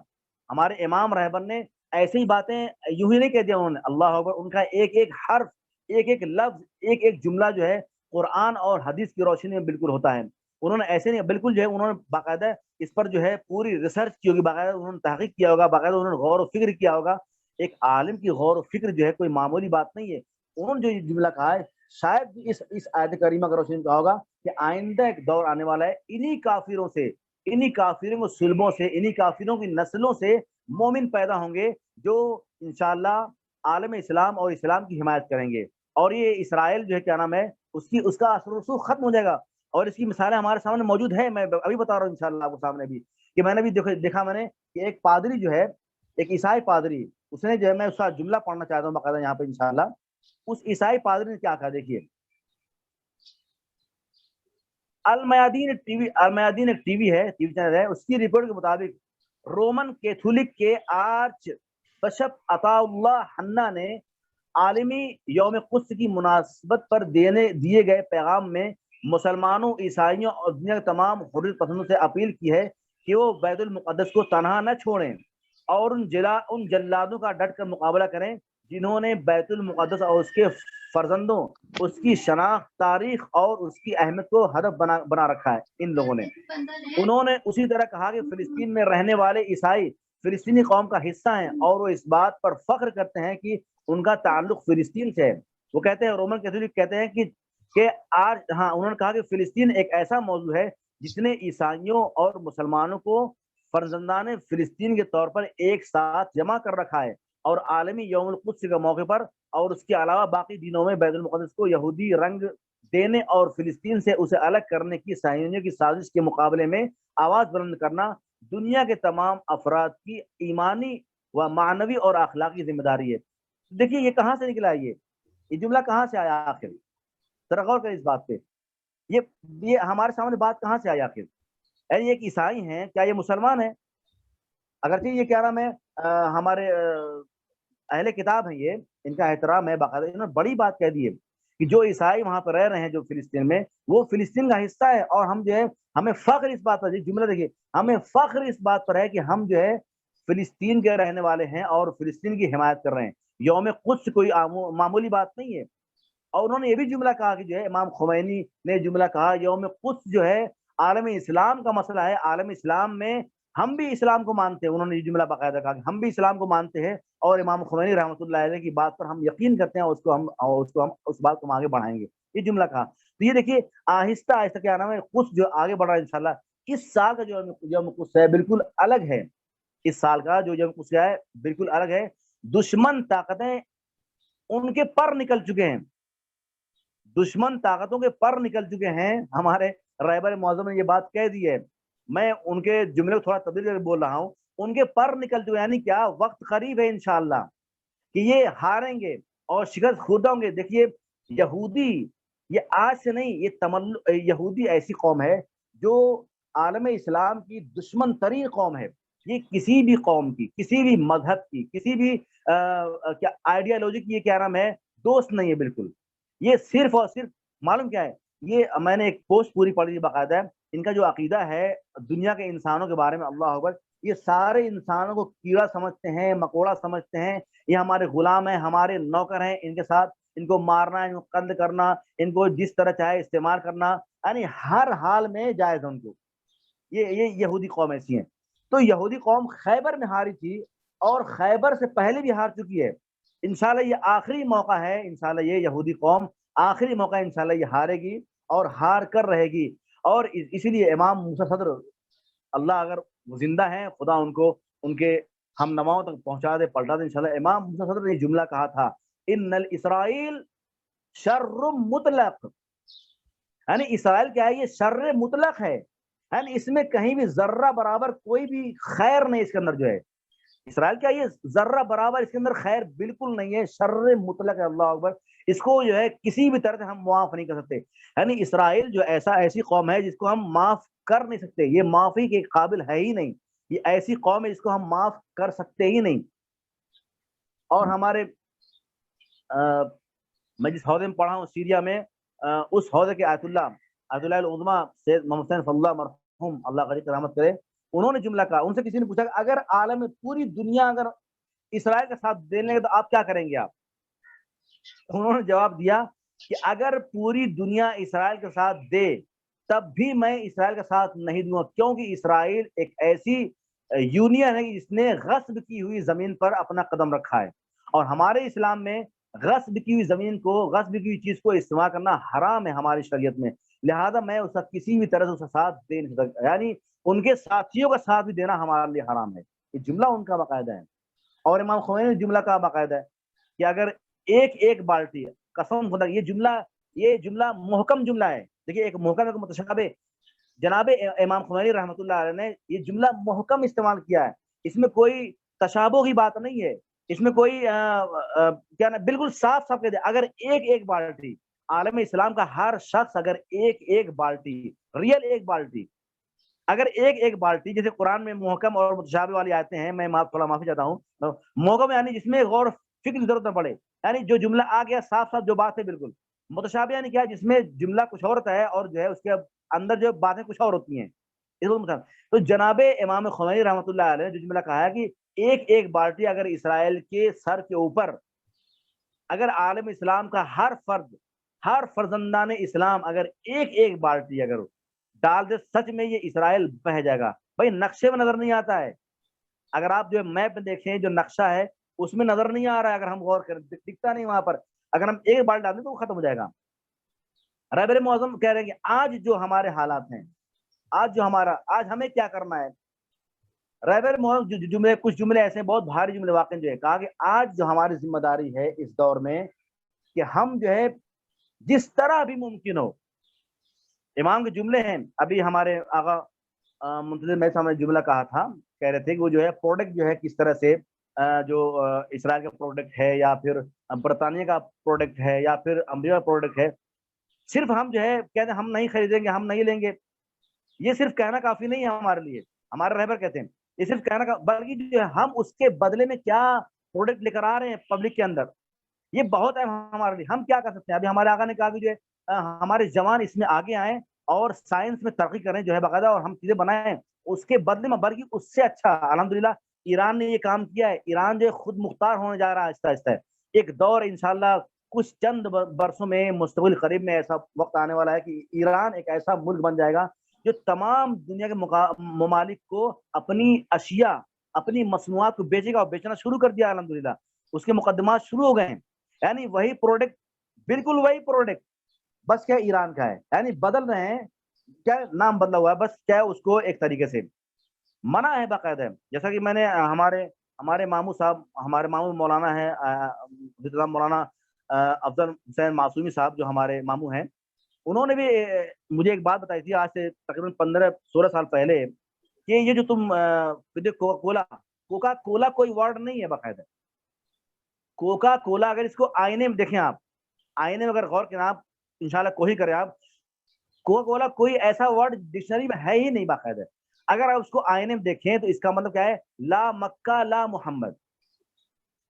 ہمارے امام رہبر نے ایسی باتیں یوں ہی نہیں کہہ دیا انہوں نے. اللہ اکبر. ان کا ایک ایک حرف، ایک ایک لفظ، ایک ایک جملہ جو ہے قرآن اور حدیث کی روشنی میں بالکل ہوتا ہے. انہوں نے ایسے نہیں، بالکل جو ہے انہوں نے باقاعدہ اس پر جو ہے پوری ریسرچ کی ہوگی، باقاعدہ انہوں نے تحقیق کیا ہوگا، باقاعدہ انہوں نے غور و فکر کیا ہوگا. ایک عالم کی غور و فکر جو ہے کوئی معمولی بات نہیں ہے. انہوں نے جو یہ جملہ کہا ہے، شاید اس آیت کریمہ کا روشنی کہا ہوگا کہ آئندہ ایک دور آنے والا ہے، انہی کافروں سے، انہی کافروں کے سلبوں سے، انہی کافروں کی نسلوں سے مومن پیدا ہوں گے جو انشاءاللہ عالم اسلام اور اسلام کی حمایت کریں گے. اور یہ اسرائیل جو ہے کیا نام ہے اس کا اثر و رسوخ ختم ہو جائے گا. اور اس کی مثالیں ہمارے سامنے موجود ہے. میں ابھی بتا رہا ہوں انشاءاللہ آپ کو سامنے بھی، کہ میں نے بھی دیکھا میں نے کہ ایک پادری جو ہے، ایک عیسائی پادری، اس نے جو ہے، میں اس کا جملہ پڑھنا چاہتا ہوں باقاعدہ یہاں پہ انشاءاللہ. اس عیسائی پادری نے کیا کہا دیکھیے. المیادین ایک ٹی وی ہے، ٹی وی چینل ہے، اس کی رپورٹ کے مطابق رومن کیتھولک کے آرچ بشپ عطا اللہ حنا نے عالمی یوم قدس کی مناسبت پر دیے گئے پیغام میں مسلمانوں، عیسائیوں اور دنیا کے تمام حریت پسندوں سے اپیل کی ہے کہ وہ بیت المقدس کو تنہا نہ چھوڑیں اور ان جلادوں کا ڈٹ کر مقابلہ کریں جنہوں نے بیت المقدس اور اس کے فرزندوں، اس کی شناخت، تاریخ اور اس کی اہمیت کو ہدف بنا رکھا ہے. ان لوگوں نے انہوں نے اسی طرح کہا کہ فلسطین میں رہنے والے عیسائی فلسطینی قوم کا حصہ ہیں اور وہ اس بات پر فخر کرتے ہیں کہ ان کا تعلق فلسطین سے ہے. وہ کہتے ہیں، رومن کیتھولک کہتے ہیں کہ آج انہوں نے کہا کہ فلسطین ایک ایسا موضوع ہے جس نے عیسائیوں اور مسلمانوں کو فرزندان فلسطین کے طور پر ایک ساتھ جمع کر رکھا ہے، اور عالمی یوم القدس کے موقع پر اور اس کے علاوہ باقی دنوں میں بیت المقدس کو یہودی رنگ دینے اور فلسطین سے اسے الگ کرنے کی صہیونیوں کی سازش کے مقابلے میں آواز بلند کرنا دنیا کے تمام افراد کی ایمانی و معنوی اور اخلاقی ذمہ داری ہے. دیکھیے یہ کہاں سے نکلا ہے، یہ جملہ کہاں سے آیا آخر؟ ذرا غور کریں اس بات پہ. یہ ہمارے سامنے بات کہاں سے آئی آخر؟ یعنی ایک عیسائی ہیں، کیا یہ مسلمان ہیں؟ اگرچہ یہ کیا نام ہے ہمارے اہل کتاب ہیں، یہ ان کا احترام ہے، باقاعدہ انہوں نے بڑی بات کہہ دی ہے کہ جو عیسائی وہاں پر رہ رہے ہیں جو فلسطین میں، وہ فلسطین کا حصہ ہے. اور ہم جو ہے ہمیں فخر اس بات پر، جملہ دیکھیے، ہمیں فخر اس بات پر ہے کہ ہم جو ہے فلسطین کے رہنے والے ہیں اور فلسطین کی حمایت کر رہے ہیں. یوم قدس کوئی معمولی بات نہیں ہے. اور انہوں نے یہ بھی جملہ کہا کہ جو ہے امام خمینی نے جملہ کہا، یوم قدس جو ہے عالم اسلام کا مسئلہ ہے، عالم اسلام میں ہم بھی اسلام کو مانتے ہیں. انہوں نے یہ جملہ باقاعدہ کہا کہ ہم بھی اسلام کو مانتے ہیں اور امام خمینی رحمۃ اللہ علیہ کی بات پر ہم یقین کرتے ہیں، اس بات کو ہم آگے بڑھائیں گے. یہ جملہ کہا. تو یہ دیکھیے آہستہ آہستہ کیا نام ہے قدس جو آگے بڑھ رہا ہے انشاءاللہ. اس سال کا جو یوم قدس ہے بالکل الگ ہے. اس سال کا جو یوم قدس ہے بالکل الگ ہے. دشمن طاقتیں ان کے پر نکل چکے ہیں، دشمن طاقتوں کے پر نکل چکے ہیں. ہمارے رہبر معظم نے یہ بات کہہ دی ہے. میں ان کے جملے کو تھوڑا تبدیل کر بول رہا ہوں. ان کے پر نکل چکے، یعنی کیا وقت قریب ہے انشاءاللہ کہ یہ ہاریں گے اور شکست خورد ہوں گے. دیکھیے یہودی، یہ آج سے نہیں، یہ یہودی ایسی قوم ہے جو عالم اسلام کی دشمن ترین قوم ہے. یہ کسی بھی قوم کی، کسی بھی مذہب کی، کسی بھی کیا آئیڈیالوجی کی یہ کیا نام ہے دوست نہیں ہے بالکل. یہ صرف اور صرف معلوم کیا ہے، یہ میں نے ایک پوسٹ پوری پڑھی تھی باقاعدہ. ان کا جو عقیدہ ہے دنیا کے انسانوں کے بارے میں، اللہ اکبر، یہ سارے انسانوں کو کیڑا سمجھتے ہیں، مکوڑا سمجھتے ہیں، یہ ہمارے غلام ہیں، ہمارے نوکر ہیں، ان کے ساتھ ان کو مارنا، ان کو قتل کرنا، ان کو جس طرح چاہے استعمال کرنا، یعنی ہر حال میں جائز ہے ان کو. یہ یہودی قوم ایسی ہیں. تو یہودی قوم خیبر میں ہاری تھی اور خیبر سے پہلے بھی ہار چکی ہے. انشاءاللہ یہ آخری موقع ہے، انشاءاللہ یہ یہودی قوم آخری موقع انشاءاللہ یہ ہارے گی اور ہار کر رہے گی. اور اسی لیے امام موسیٰ صدر، اللہ اگر وہ زندہ ہیں، خدا ان کو ان کے ہم نواؤں تک پہنچا دے، پلٹا دے انشاءاللہ. امام موسیٰ صدر نے یہ جملہ کہا تھا، ان الاسرائیل شر مطلق، یعنی اسرائیل کیا ہے، یہ شر مطلق ہے، یعنی اس میں کہیں بھی ذرہ برابر کوئی بھی خیر نہیں، اس کے اندر جو ہے اسرائیل کیا، یہ ذرہ برابر اس کے اندر خیر بالکل نہیں ہے، شر مطلق ہے. اللہ اکبر. اس کو جو ہے کسی بھی طرح سے ہم معاف نہیں کر سکتے. یعنی اسرائیل جو ایسی قوم ہے جس کو ہم معاف کر نہیں سکتے، یہ معافی کے قابل ہے ہی نہیں. یہ ایسی قوم ہے جس کو ہم معاف کر سکتے ہی نہیں. اور ہمارے میں جس حوضے میں پڑھا ہوں سیریا میں، اس حوضے کے آیت اللہ العظمیٰ سید محمد حسین صلی اللہ مرحوم، اللہ غریب کی رحمت کرے، انہوں نے جملہ کہا. ان سے کسی نے پوچھا کہ اگر عالم میں پوری دنیا اگر اسرائیل کا ساتھ دینے لگے تو آپ کیا کریں گے آپ؟ انہوں نے جواب دیا کہ اگر پوری دنیا اسرائیل کے ساتھ دے تب بھی میں اسرائیل کا ساتھ نہیں دوں گا، کیونکہ اسرائیل ایک ایسی یونین ہے جس نے غصب کی ہوئی زمین پر اپنا قدم رکھا ہے. اور ہمارے اسلام میں غصب کی ہوئی زمین کو، غصب کی ہوئی چیز کو استعمال کرنا حرام ہے ہماری شریعت میں. لہذا میں اس کا کسی بھی طرح سے اس کا ساتھ دے نہیں سکتا، یعنی ان کے ساتھیوں کا ساتھ بھی دینا ہمارے لیے حرام ہے. یہ جملہ ان کا باقاعدہ ہے. اور امام خمینی نے جملہ کا باقاعدہ ہے کہ اگر ایک بالٹی، قسم خدا یہ جملہ محکم جملہ ہے. دیکھیے ایک محکم ایک متشابہ، جناب امام خمینی رحمۃ اللہ علیہ نے یہ جملہ محکم استعمال کیا ہے. اس میں کوئی تشابہ کی بات نہیں ہے، اس میں کوئی کیا نا، بالکل صاف کہہ دے. اگر ایک بالٹی، عالم اسلام کا ہر شخص اگر ایک بالٹی، ریئل ایک بالٹی، اگر ایک بالٹی، جیسے قرآن میں محکم اور متشابہ والی آیتیں ہیں، میں تھوڑا معافی چاہتا ہوں، محکم یعنی جس میں غور فکر کی ضرورت نہ پڑے، یعنی جو جملہ آ گیا صاف جو بات ہے بالکل. متشابہ یعنی کیا، جس میں جملہ کچھ اور ہوتا ہے اور جو ہے اس کے اندر جو باتیں کچھ اور ہوتی ہیں. تو جناب امام خمینی رحمۃ اللہ علیہ نے جو جملہ کہا ہے کہ ایک بالٹی اگر اسرائیل کے سر کے اوپر، اگر عالم اسلام کا ہر فرزندان اسلام اگر ایک بالٹی اگر ڈال دے، سچ میں یہ اسرائیل بہہ جائے گا. بھائی نقشے میں نظر نہیں آتا ہے، اگر آپ جو میپ میں دیکھیں جو نقشہ ہے اس میں نظر نہیں آ رہا ہے، اگر ہم غور کریں دکھتا نہیں وہاں پر. اگر ہم ایک بالٹی ڈال دیں تو وہ ختم ہو جائے گا. رہبر معظم کہہ رہے ہیں کہ آج جو ہمارے حالات ہیں، آج ہمیں کیا کرنا ہے. رہبر معظم کچھ جملے ایسے ہیں، بہت بھاری جملے واقع جو ہے، کہا کہ آج جو ہماری ذمہ داری ہے اس دور میں کہ ہم جو ہے جس طرح بھی ممکن ہو، امام کے جملے ہیں. ابھی ہمارے آقا منتظر میں سامنے جملہ کہا تھا، کہہ رہے تھے کہ وہ جو ہے پروڈکٹ جو ہے کس طرح سے جو اسرائیل کا پروڈکٹ ہے یا پھر برطانیہ کا پروڈکٹ ہے یا پھر امریکہ کا پروڈکٹ ہے، صرف ہم جو ہے کہتے ہیں ہم نہیں خریدیں گے، ہم نہیں لیں گے. یہ صرف کہنا کافی نہیں ہے ہمارے لیے. ہمارے رہبر کہتے ہیں یہ صرف کہنا بلکہ جو ہے ہم اس کے بدلے میں کیا پروڈکٹ لے کر آ رہے ہیں پبلک کے اندر، یہ بہت اہم ہمارے لیے. ہم کیا کر سکتے ہیں؟ ابھی ہمارے آقا نے کہا کہ جو ہے ہمارے جوان اس میں آگے آئیں اور سائنس میں ترقی کریں جو ہے باقاعدہ، اور ہم چیزیں بنائیں اس کے بدلے میں، بلکہ اس سے اچھا الحمدللہ ایران نے یہ کام کیا ہے. ایران جو خود مختار ہونے جا رہا ہے آہستہ آہستہ. ایک دور انشاءاللہ کچھ چند برسوں میں مستقبل قریب میں ایسا وقت آنے والا ہے کہ ایران ایک ایسا ملک بن جائے گا جو تمام دنیا کے ممالک کو اپنی اشیاء، اپنی مصنوعات کو بیچے گا، اور بیچنا شروع کر دیا الحمدللہ. اس کے مقدمات شروع ہو گئے ہیں. یعنی وہی پروڈکٹ، بالکل وہی پروڈکٹ، بس کیا ایران کا ہے، یعنی بدل رہے ہیں، کیا نام بدلا ہوا ہے، بس کیا اس کو ایک طریقے سے منع ہے باقاعدہ. جیسا کہ میں نے ہمارے ماموں صاحب، ہمارے ماموں مولانا ہے مولانا افضل حسین معصومی صاحب جو ہمارے ماموں ہیں، انہوں نے بھی مجھے ایک بات بتائی تھی آج سے تقریباً 15-16 سال پہلے کہ یہ جو تم کوکا کولا کوئی ورڈ نہیں ہے باقاعدہ. کوکا کولا اگر اس کو آئینے میں دیکھیں، آپ آئینے میں اگر غور کریں، آپ انشاءاللہ کوئی کریں، آپ کوکا کولا کوئی ایسا ورڈ ڈکشنری میں ہے ہی نہیں باقاعدہ. اگر آپ اس کو آئینے میں دیکھیں تو اس کا مطلب کیا ہے؟ لا مکہ لا محمد،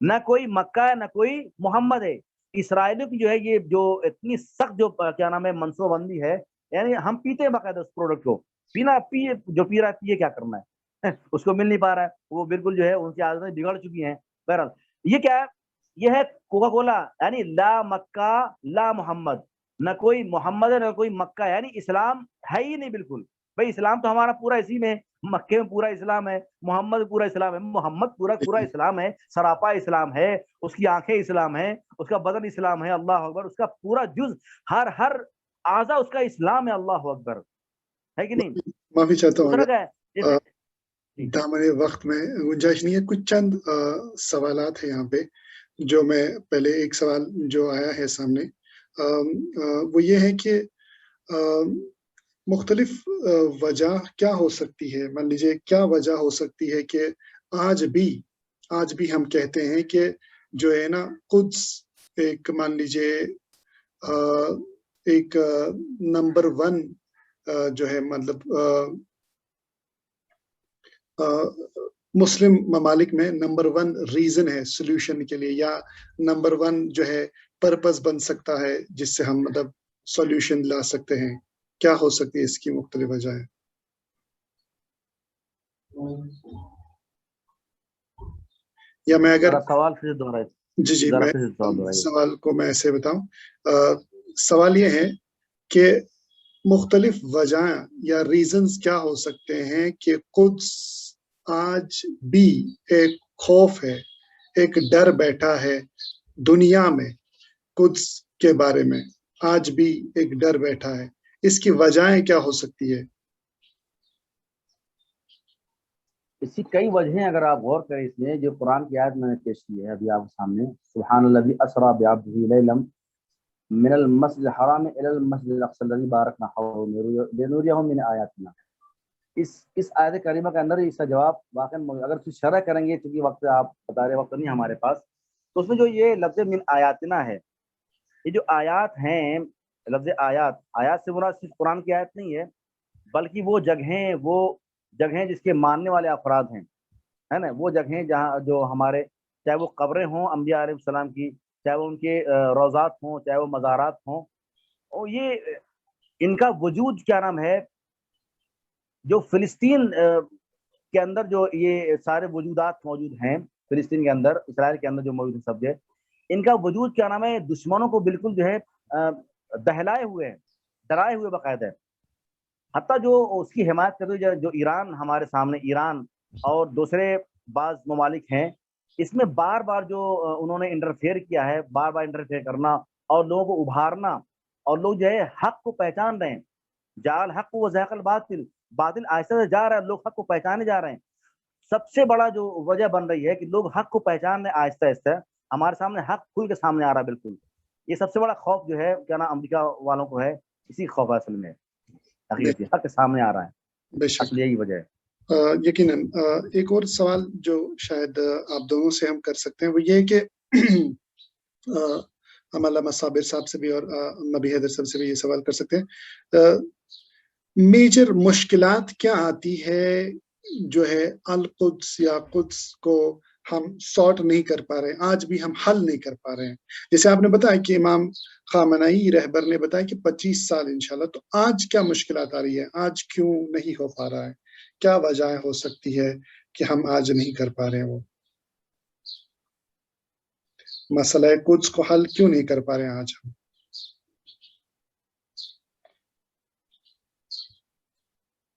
نہ کوئی مکہ ہے نہ کوئی محمد ہے. اسرائیلیوں کی جو ہے یہ جو اتنی سخت جو کیا نام ہے منصوبہ بندی ہے، یعنی ہم پیتے ہیں باقاعدہ اس پروڈکٹ کو. پینا پیے، جو پی رہا ہے پیے، کیا کرنا ہے. اس کو مل نہیں پا رہا ہے، وہ بالکل جو ہے ان کی عادتیں بگڑ چکی ہیں. بہرحال یہ کیا ہے؟ یہ ہے کوکا کولا، یعنی لا مکہ لا محمد، نہ کوئی محمد ہے نہ کوئی مکہ ہے، یعنی اسلام ہے ہی نہیں بالکل. بھائی اسلام تو ہمارا پورا اسی میں، مکے میں پورا اسلام ہے، محمد پورا اسلام ہے، محمد پورا اسلام ہے، سراپا اسلام ہے، اس کی آنکھیں اسلام ہے، اس کا بدن اسلام ہے، اللہ اکبر، اس کا پورا جز، ہر اعضا اس کا اسلام ہے، اللہ اکبر، ہے کہ نہیں؟ معافی چاہتا ہوں، دوسرا کیا ہے؟ جیسے دامن وقت میں گنجائش نہیں ہے. کچھ چند سوالات ہیں یہاں پہ جو میں پہلے ایک سوال جو آیا ہے سامنے وہ یہ ہے کہ مختلف وجہ کیا ہو سکتی ہے، مان لیجیے کیا وجہ ہو سکتی ہے کہ آج بھی ہم کہتے ہیں کہ جو ہے نا قدس ایک مان لیجیے ایک نمبر 1 جو ہے مطلب مسلم ممالک میں نمبر 1 ریزن ہے سولوشن کے لیے، یا نمبر 1 جو ہے پرپس بن سکتا ہے جس سے ہم مطلب سولوشن لا سکتے ہیں. کیا ہو سکتی ہے اس کی مختلف وجہ ہے؟ یا میں اگر سوال پھر دوہرائیں. جی میں سوال کو میں ایسے بتاؤں، سوال یہ ہے کہ مختلف وجہ یا ریزنز کیا ہو سکتے ہیں کہ قدس آج بھی ایک خوف ہے، ایک ڈر بیٹھا ہے دنیا میں، قدس کے بارے میں آج بھی ایک ڈر بیٹھا ہے. اس کی وجہیں کیا ہو سکتی ہے؟ اس کی کئی وجہیں اگر آپ غور کریں، اس میں جو قرآن کی آیت میں نے پیش کی ہے ابھی آپ کے سامنے، سبحان الذی اسری بعبدہ لیلا من المسجد الحرام الی المسجد الاقصی الذی بارکنا حولہ لنریہ من آیاتنا. اس آیت کریمہ کے اندر اس کا جواب واقعی اگر کچھ شرح کریں گے، چونکہ وقت آپ بتا رہے وقت نہیں ہمارے پاس، تو اس میں جو یہ لفظ من آیاتنا ہے، یہ جو آیات ہیں، لفظ آیات سے مراد صرف قرآن کی آیت نہیں ہے، بلکہ وہ جگہیں جس کے ماننے والے افراد ہیں، ہے نا، وہ جگہیں جہاں جو ہمارے، چاہے وہ قبریں ہوں انبیاء علیہ السلام کی، چاہے وہ ان کے روضات ہوں، چاہے وہ مزارات ہوں، اور یہ ان کا وجود کیا نام ہے، جو فلسطین کے اندر جو یہ سارے وجودات موجود ہیں، فلسطین کے اندر، اسرائیل کے اندر جو موجود ہیں سب جگہ، ان کا وجود کیا نام ہے، دشمنوں کو بالکل جو ہے دہلائے ہوئے ہیں، ڈرائے ہوئے باقاعدہ. حتیٰ جو اس کی حمایت کرتے ہوئے جو ایران ہمارے سامنے، ایران اور دوسرے بعض ممالک ہیں، اس میں بار بار جو انہوں نے انٹرفیئر کیا ہے، بار بار انٹرفیئر کرنا اور لوگوں کو ابھارنا، اور لوگ جو ہے حق کو پہچان رہے ہیں، جعل حق و زہق الباطل، باطل آہستہ سے جا رہا ہے، لوگ حق کو پہچانے جا رہے ہیں. سب سے بڑا جو وجہ بن رہی ہے کہ لوگ حق کو پہچان رہے ہیں آہستہ آہستہ، ہمارے سامنے حق کھل کے سامنے آ رہا ہے بالکل. یہ سب سے بڑا خوف جو ہے کیا نا امریکہ والوں کو ہے، اسی خوف اصل میں حقیقت حق کے سامنے آ رہا ہے، اصل یہی وجہ ہے. یقیناً ایک اور سوال جو شاید آپ دونوں سے ہم کر سکتے ہیں وہ یہ ہے کہ ہم علامہ صابر صاحب سے بھی اور نبی حیدر صاحب سے بھی یہ سوال کر سکتے ہیں، میجر مشکلات کیا آتی ہے جو ہے القدس یا قدس کو ہم سارٹ نہیں کر پا رہے ہیں، آج بھی ہم حل نہیں کر پا رہے ہیں. جیسے آپ نے بتایا کہ امام خامنئی رہبر نے بتایا کہ 25 سال انشاءاللہ، تو آج کیا مشکلات آ رہی ہے، آج کیوں نہیں ہو پا رہا ہے، کیا وجہ ہو سکتی ہے کہ ہم آج نہیں کر پا رہے ہیں، وہ مسئلہ قدس کو حل کیوں نہیں کر پا رہے ہیں آج ہم؟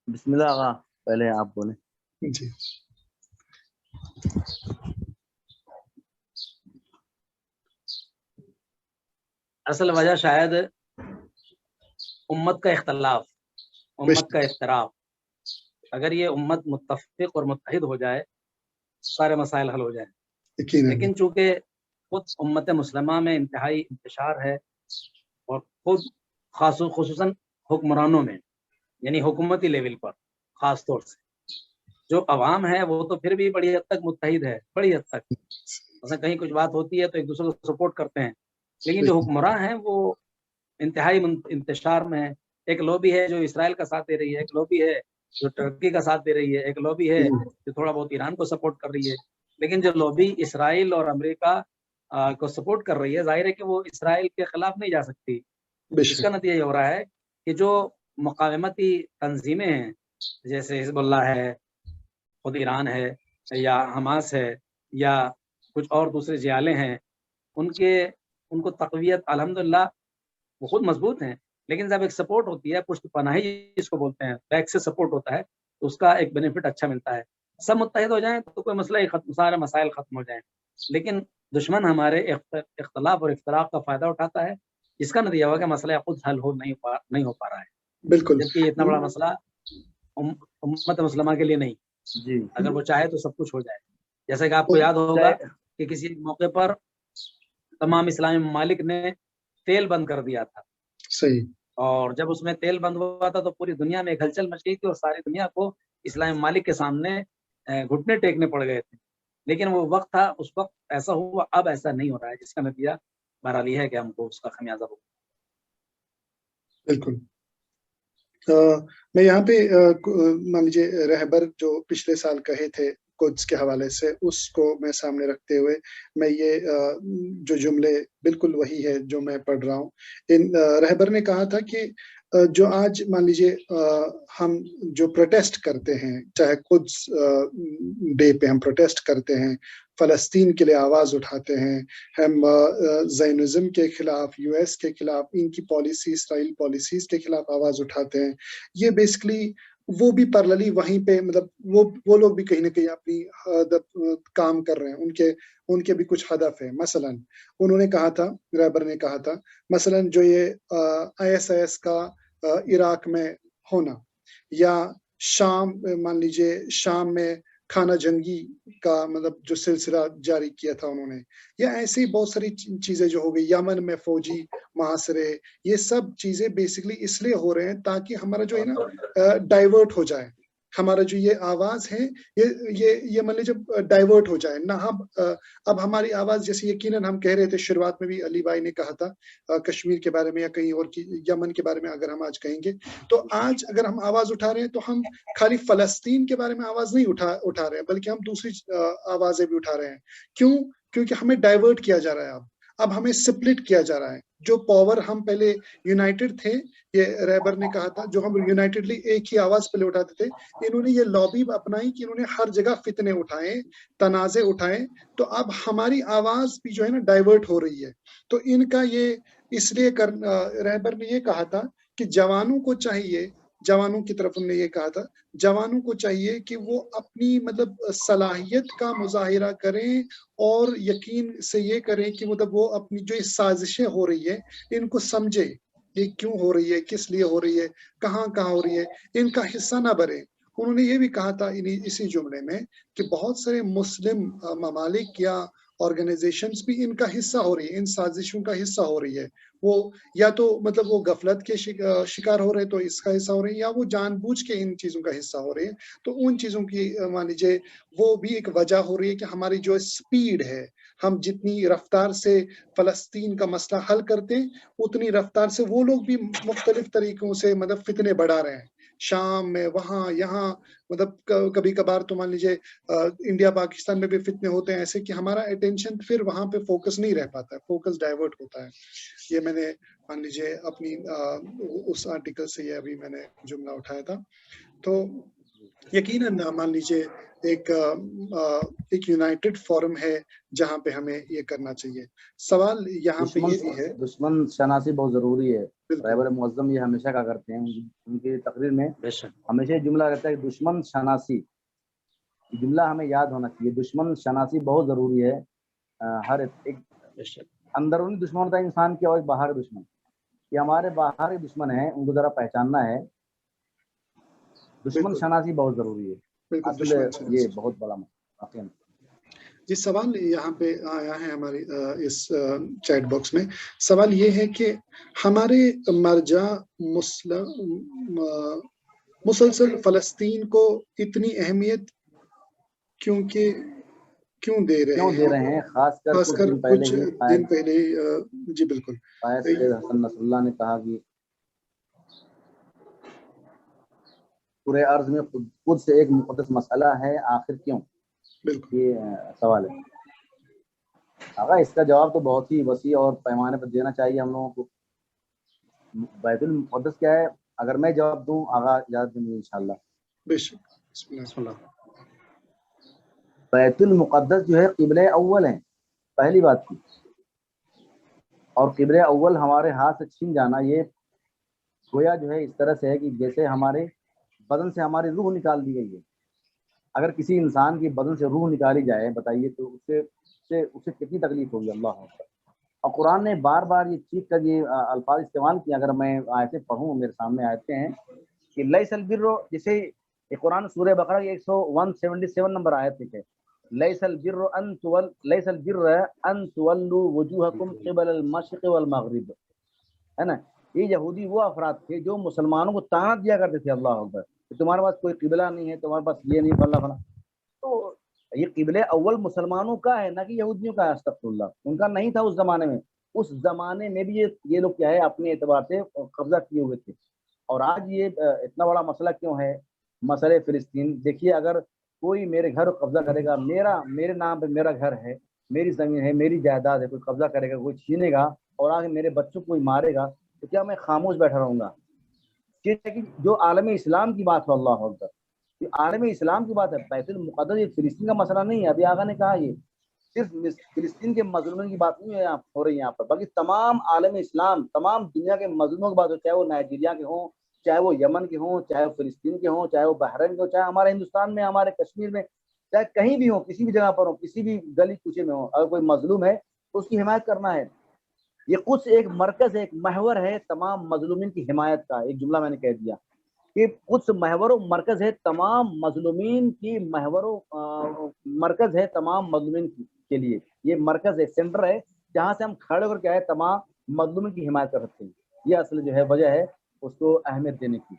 بسم اللہ آغا، پہلے آپ بولیں. جی اصل وجہ شاید امت کا اختلاف، امت کا اختراف. اگر یہ امت متفق اور متحد ہو جائے سارے مسائل حل ہو جائیں، لیکن چونکہ خود امت مسلمہ میں انتہائی انتشار ہے، اور خود خصوصاً حکمرانوں میں، یعنی حکومتی لیول پر خاص طور سے جو عوام ہے وہ تو پھر بھی بڑی حد تک متحد ہے، بڑی حد تک، مثلا کہیں کچھ بات ہوتی ہے تو ایک دوسرے کو سپورٹ کرتے ہیں، لیکن جو حکمراں ہیں وہ انتہائی انتشار میں ہے. ایک لوبی ہے جو اسرائیل کا ساتھ دے رہی ہے، ایک لوبی ہے جو ترکی کا ساتھ دے رہی ہے، ایک لوبی ہے جو تھوڑا بہت ایران کو سپورٹ کر رہی ہے. لیکن جو لوبی اسرائیل اور امریکہ کو سپورٹ کر رہی ہے، ظاہر ہے کہ وہ اسرائیل کے خلاف نہیں جا سکتی. اس کا نتیجہ یہ ہو رہا ہے کہ جو مقاومتی تنظیمیں ہیں جیسے حزب اللہ ہے خود ایران ہے یا حماس ہے یا کچھ اور دوسرے جیالے ہیں، ان کو تقویت الحمدللہ وہ خود مضبوط ہیں، لیکن جب ایک سپورٹ ہوتی ہے، پشت پناہی جس کو بولتے ہیں، بیک سے سپورٹ ہوتا ہے تو اس کا ایک بینیفٹ اچھا ملتا ہے. سب متحد ہو جائیں تو کوئی مسئلہ ہی ختم، سارے مسائل ختم ہو جائیں. لیکن دشمن ہمارے اختلاف اور افتراق کا فائدہ اٹھاتا ہے، جس کا نتیجہ ہوا کہ مسئلہ خود حل نہیں ہو پا رہا ہے. بالکل، جبکہ یہ اتنا بڑا مسئلہ امت مسلمہ کے لیے نہیں. جی اگر وہ چاہے تو سب کچھ ہو جائے. جیسے کہ آپ کو یاد ہوگا کہ کسی موقع پر تمام اسلامی ممالک نے تیل بند کر دیا تھا. صحیح. اور جب اس میں تیل بند ہوا تھا تو پوری دنیا میں ایک ہلچل مچ گئی تھی اور ساری دنیا کو اسلامی ممالک کے سامنے گھٹنے ٹیکنے پڑ گئے تھے. لیکن وہ وقت تھا، اس وقت ایسا ہوا، اب ایسا نہیں ہو رہا ہے، جس کا نتیجہ بہرحال یہ ہے کہ ہم کو اس کا خمیازہ ہوگا. بالکل. میں یہاں پہ مان لیجیے رہبر جو پچھلے سال کہے تھے قدس کے حوالے سے، اس کو میں سامنے رکھتے ہوئے میں یہ جو جملے بالکل وہی ہے جو میں پڑھ رہا ہوں. رہبر نے کہا تھا کہ جو آج مان لیجیے ہم جو پروٹیسٹ کرتے ہیں، چاہے قدس ڈے پہ ہم پروٹیسٹ کرتے ہیں، فلسطین کے لیے آواز اٹھاتے ہیں، ہم زائنزم کے خلاف، یو ایس کے خلاف، ان کی پالیسی، اسرائیل پالیسیز کے خلاف آواز اٹھاتے ہیں، یہ بیسکلی وہ بھی پرللی وہیں پہ مطلب وہ لوگ بھی کہیں نہ کہیں اپنی کام کر رہے ہیں، ان کے بھی کچھ ہدف ہے. مثلا انہوں نے کہا تھا، رہبر نے کہا تھا مثلا جو یہ ISIS کا عراق میں ہونا، یا شام مان لیجیے شام میں خانہ جنگی کا مطلب جو سلسلہ جاری کیا تھا انہوں نے، یا ایسی بہت ساری چیزیں جو ہو گئی، یمن میں فوجی محاصرے، یہ سب چیزیں بیسکلی اس لیے ہو رہے ہیں تاکہ ہمارا جو ہے نا ڈائیورٹ ہو جائے، ہمارا جو یہ آواز ہے یہ مان لیجیے جب ڈائیورٹ ہو جائے نہ. اب ہماری آواز جیسے یقیناً ہم کہہ رہے تھے شروعات میں بھی، علی بھائی نے کہا تھا کشمیر کے بارے میں یا کہیں اور یمن کے بارے میں اگر ہم آج کہیں گے تو آج اگر ہم آواز اٹھا رہے ہیں تو ہم خالی فلسطین کے بارے میں آواز نہیں اٹھا رہے ہیں، بلکہ ہم دوسری آوازیں بھی اٹھا رہے ہیں. کیونکہ ہمیں ڈائیورٹ کیا جا رہا ہے، اب ہمیں سپلٹ کیا جا رہا ہے. جو پاور ہم پہلے یونائٹڈ تھے، یہ رہبر نے کہا تھا، جو ہم یونائٹڈلی ایک ہی آواز پہلے اٹھاتے تھے، انہوں نے یہ لابی اپنائی کہ انہوں نے ہر جگہ فتنے اٹھائے، تنازع اٹھائے، تو اب ہماری آواز بھی جو ہے نا ڈائیورٹ ہو رہی ہے. تو ان کا یہ اس لیے رہبر نے یہ کہا تھا کہ جوانوں کو چاہیے، جوانوں کی طرف انہوں نے یہ کہا تھا، جوانوں کو چاہیے کہ وہ اپنی مطلب صلاحیت کا مظاہرہ کریں اور یقین سے یہ کریں کہ مطلب وہ اپنی جو سازشیں ہو رہی ہے ان کو سمجھے، یہ کیوں ہو رہی ہے، کس لیے ہو رہی ہے، کہاں ہو رہی ہے، ان کا حصہ نہ بنے. انہوں نے یہ بھی کہا تھا اسی جملے میں کہ بہت سارے مسلم ممالک یا آرگنائزیشنز بھی ان کا حصہ ہو رہی ہے، ان سازشوں کا حصہ ہو رہی ہے. وہ یا تو مطلب وہ غفلت کے شکار ہو رہے تو اس کا حصہ ہو رہے ہیں، یا وہ جان بوجھ کے ان چیزوں کا حصہ ہو رہے ہیں. تو ان چیزوں کی مان لیجیے وہ بھی ایک وجہ ہو رہی ہے کہ ہماری جو سپیڈ ہے، ہم جتنی رفتار سے فلسطین کا مسئلہ حل کرتے ہیں اتنی رفتار سے وہ لوگ بھی مختلف طریقوں سے مطلب فتنے بڑھا رہے ہیں، شام میں، وہاں یہاں، مطلب کبھی کبھار تو مان لیجیے انڈیا پاکستان میں بھی فتنے ہوتے ہیں ایسے کہ ہمارا اٹینشن پھر وہاں پہ فوکس نہیں رہ پاتا ہے، فوکس ڈائیورٹ ہوتا ہے. یہ میں نے مان لیجیے اپنی اس آرٹیکل سے یہ ابھی میں نے جملہ اٹھایا تھا. تو یقیناً مان لیجیے ایک یونائٹڈ فورم ہے جہاں پہ ہمیں یہ کرنا چاہیے. سوال یہاں پہ یہ بھی ہے، دشمن شناسی بہت ضروری ہے. رہبر معظم یہ ہمیشہ کہا کرتے ہیں، ان کی تقریر میں ہمیشہ یہ جملہ رہتا ہے کہ دشمن شناسی، یہ جملہ ہمیں یاد ہونا چاہیے. دشمن شناسی بہت ضروری ہے. ہر ایک اندرونی دشمن ہوتا ہے انسان کی اور ایک باہر دشمن. یہ ہمارے باہر دشمن ہیں، ان کو ذرا پہچاننا ہے. دشمن شناسی بہت ضروری ہے، اصل یہ بہت بڑا مسئلہ. جی سوال یہاں پہ آیا ہے ہماری اس چیٹ باکس میں. سوال یہ ہے کہ ہمارے مرجع مسلسل فلسطین کو اتنی اہمیت کیوں دے رہے ہیں، خاص کر کچھ دن پہلے جی بالکل حسن نصر اللہ نے کہا کہ پورے عرض میں خود سے ایک مقدس مسئلہ ہے، آخر کیوں؟ بالکل یہ سوال ہے. آقا اس کا جواب تو بہت ہی وسیع اور پیمانے پر دینا چاہیے ہم لوگوں کو. بیت المقدس کیا ہے، اگر میں جواب دوں آقا اجازت دیں گے انشاءاللہ. بے شک. بسم اللہ. بیت المقدس جو ہے قبلہ اول ہے، پہلی بات کی، اور قبلہ اول ہمارے ہاتھ سے چھین جانا یہ گویا جو ہے اس طرح سے ہے کہ جیسے ہمارے بدن سے ہماری روح نکال دی گئی ہے۔ اگر کسی انسان کی بدن سے روح نکالی جائے بتائیے تو اسے کتنی تکلیف ہوگی۔ اللہ اکبر۔ اور قرآن نے بار بار یہ چیز کا یہ الفاظ استعمال کیا، اگر میں آیتیں پڑھوں میرے سامنے آیتیں ہیں کہ لیس البر، جسے یہ قرآن سورہ بقرہ کی 177 نمبر آیت ہے، لیس البر ان تولوا وجوہکم قبل المشرق والمغرب، ہے نا۔ یہ یہودی وہ افراد تھے جو مسلمانوں کو طعنہ دیا کرتے تھے، اللہ اکبر، کہ تمہارے پاس کوئی قبلہ نہیں ہے، تمہارے پاس یہ نہیں، فلاں فلاں۔ تو یہ قبلہ اول مسلمانوں کا ہے، نہ کہ یہودیوں کا ہے، استغفر اللہ، ان کا نہیں تھا اس زمانے میں۔ اس زمانے میں بھی یہ لوگ کیا ہے اپنے اعتبار سے قبضہ کیے ہوئے تھے۔ اور آج یہ اتنا بڑا مسئلہ کیوں ہے، مسئلہ فلسطین؟ دیکھیے، اگر کوئی میرے گھر قبضہ کرے گا، میرے نام پہ میرا گھر ہے، میری زمین ہے، میری جائیداد ہے، کوئی قبضہ کرے گا، کوئی چھینے گا اور آگے میرے بچوں کو کوئی مارے گا، تو کیا میں خاموش بیٹھا رہوں گا؟ کہ جو عالم اسلام کی بات ہو، اللہ اکبر، یہ عالم اسلام کی بات ہے۔ بیت المقدس یہ فلسطین کا مسئلہ نہیں ہے، ابھی آقا نے کہا یہ صرف فلسطین کے مظلوموں کی بات نہیں ہے ہو رہی ہے یہاں پر، بلکہ تمام عالم اسلام، تمام دنیا کے مظلوموں کی بات ہو، چاہے وہ نائجیریا کے ہوں، چاہے وہ یمن کے ہوں، چاہے وہ فلسطین کے ہوں، چاہے وہ بحرین کے ہوں، چاہے ہمارے ہندوستان میں، ہمارے کشمیر میں، چاہے کہیں بھی ہوں، کسی بھی جگہ پر ہوں، کسی بھی گلی کوچے میں ہوں، اگر کوئی مظلوم ہے تو اس کی حمایت کرنا ہے۔ یہ قدس ایک مرکز ہے، ایک محور ہے تمام مظلومین کی حمایت کا۔ ایک جملہ میں نے کہہ دیا کہ قدس محور و مرکز ہے تمام مظلومین کی، محور و مرکز ہے تمام مظلومین کے لیے۔ یہ مرکز ہے، سینٹر ہے، جہاں سے ہم کھڑے ہو کر کیا ہے تمام مظلومین کی حمایت کر سکتے ہیں۔ یہ اصل جو ہے وجہ ہے اس کو اہمیت دینے کی۔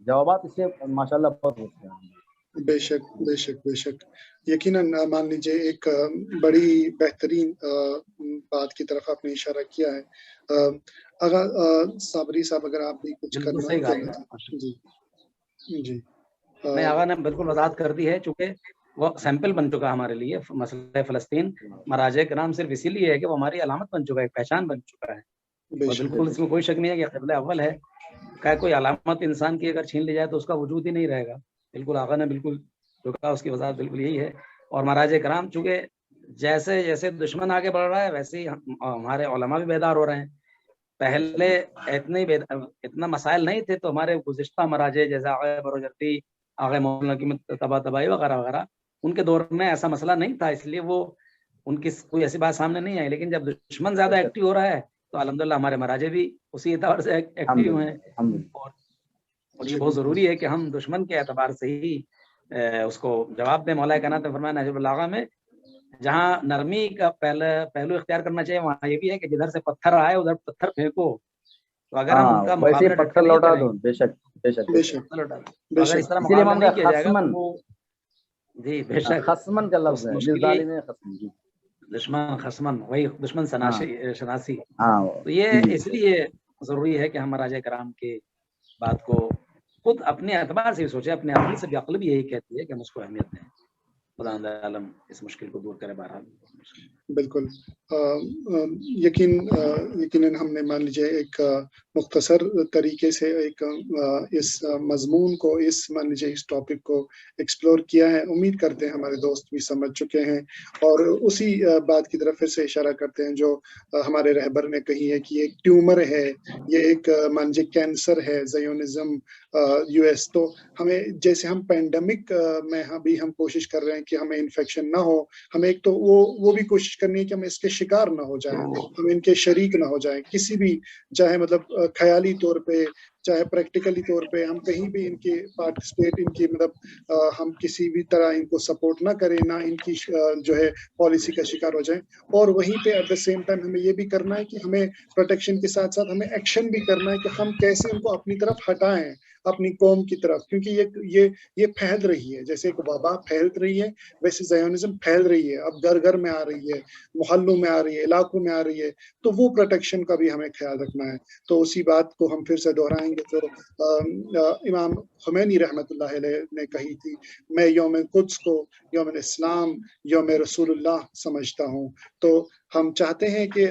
جوابات اس سے ماشاءاللہ بہت ہوتے ہیں۔ بے شک بے شک بے شک، یقیناً مان لیجیے ایک بڑی بہترین بات کی طرف آپ نے اشارہ کیا ہے۔ اگر صابری صاحب اگر آپ بھی کچھ کرنا چاہیں۔ جی جی، نہیں، آغا نے بالکل وضاحت کر دی ہے، چونکہ وہ سیمپل بن چکا ہمارے لیے مسئلہ فلسطین۔ مراجع کرام صرف اسی لیے ہے کہ وہ ہماری علامت بن چکا ہے، پہچان بن چکا ہے، اور بالکل اس میں کوئی شک نہیں ہے کہ قبلہ اول ہے۔ کوئی علامت انسان کی اگر چھین لی جائے تو اس کا وجود ہی نہیں رہے گا۔ بالکل آغا نے بالکل جو کہا اس کی وضاحت بالکل یہی ہے۔ اور مراجع کرام چونکہ جیسے جیسے دشمن آگے بڑھ رہا ہے ویسے ہی ہمارے علماء بھی بیدار ہو رہے ہیں۔ پہلے اتنا مسائل نہیں تھے تو ہمارے گزشتہ مراجع جیسے آغا بروجردی، آغا مولانا کی تباہی وغیرہ وغیرہ، ان کے دور میں ایسا مسئلہ نہیں تھا، اس لیے وہ ان کی کوئی ایسی بات سامنے نہیں آئی۔ لیکن جب دشمن زیادہ ایکٹیو ہو رہا ہے تو الحمدللہ ہمارے مراجع بھی اسی اعتبار سے ایکٹیو ہیں، اور یہ بہت ضروری ہے کہ ہم دشمن کے اعتبار سے ہی اس کو جواب دیں۔ مولا کائنات نے فرمایا نہج البلاغہ میں، جہاں نرمی کا پہلو اختیار کرنا چاہیے، وہاں یہ بھی ہے کہ جدھر سے پتھر آئے ادھر پتھر پھینکو۔ تو اگر ہم ان کا مقابلہ پتھر لوٹا دو، بے شک بے شک بے شک، اگر اس طرح مقابلہ نہیں کیا جائے گا تو جی بے شک خصمن کا لفظ ہے، دشمن خصمن، وہی دشمن شناسی۔ تو یہ اس لیے ضروری ہے کہ ہم مراجع کرام کی بات کو خود اپنے اعتبار سے بھی سوچے، اپنے عقل سے بھی، عقل بھی یہی کہتی ہے کہ ہم اس کو اہمیت دیں۔ خدا عالم اس مشکل کو دور کرے بہرحال۔ بالکل، یقیناً ہم نے مان لیجیے ایک مختصر طریقے سے ایک اس مضمون کو، اس مان لیجیے اس ٹاپک کو ایکسپلور کیا ہے۔ امید کرتے ہیں ہمارے دوست بھی سمجھ چکے ہیں، اور اسی بات کی طرف پھر سے اشارہ کرتے ہیں جو ہمارے رہبر نے کہی ہے کہ یہ ایک ٹیومر ہے، یہ ایک مان لیجیے کینسر ہے، زیونزم US۔ تو ہمیں جیسے ہم پینڈیمک میں بھی ہم کوشش کر رہے ہیں کہ ہمیں انفیکشن نہ ہو، ہمیں ایک تو وہ بھی کوشش کرنی ہے کہ ہم اس کے شکار نہ ہو جائیں، ہم ان کے شریک نہ ہو جائیں کسی بھی، چاہے مطلب خیالی طور پہ چاہے پریکٹیکلی طور پہ، ہم کہیں بھی ان کی پارٹیسپیٹ، ان کی مطلب ہم کسی بھی طرح ان کو سپورٹ نہ کریں، نہ ان کی جو ہے پالیسی کا شکار ہو جائیں۔ اور وہیں پہ ایٹ دا سیم ٹائم ہمیں یہ بھی کرنا ہے کہ ہمیں پروٹیکشن کے ساتھ ساتھ ہمیں ایکشن بھی کرنا ہے کہ ہم کیسے ان کو اپنی طرف ہٹائیں، اپنی قوم کی طرف، کیونکہ یہ پھیل رہی ہے، جیسے ایک وبا پھیل رہی ہے ویسے زیونزم پھیل رہی ہے، اب گھر گھر میں آ رہی ہے، محلوں میں آ رہی ہے، علاقوں میں آ رہی ہے، تو وہ پروٹیکشن کا بھی ہمیں خیال رکھنا ہے۔ تو اسی بات کو ہم پھر سے دہرائیں گے جو امام خمینی رحمۃ اللہ علیہ نے کہی تھی، میں یوم قدس کو یوم اسلام، یوم رسول اللہ سمجھتا ہوں۔ تو ہم چاہتے ہیں کہ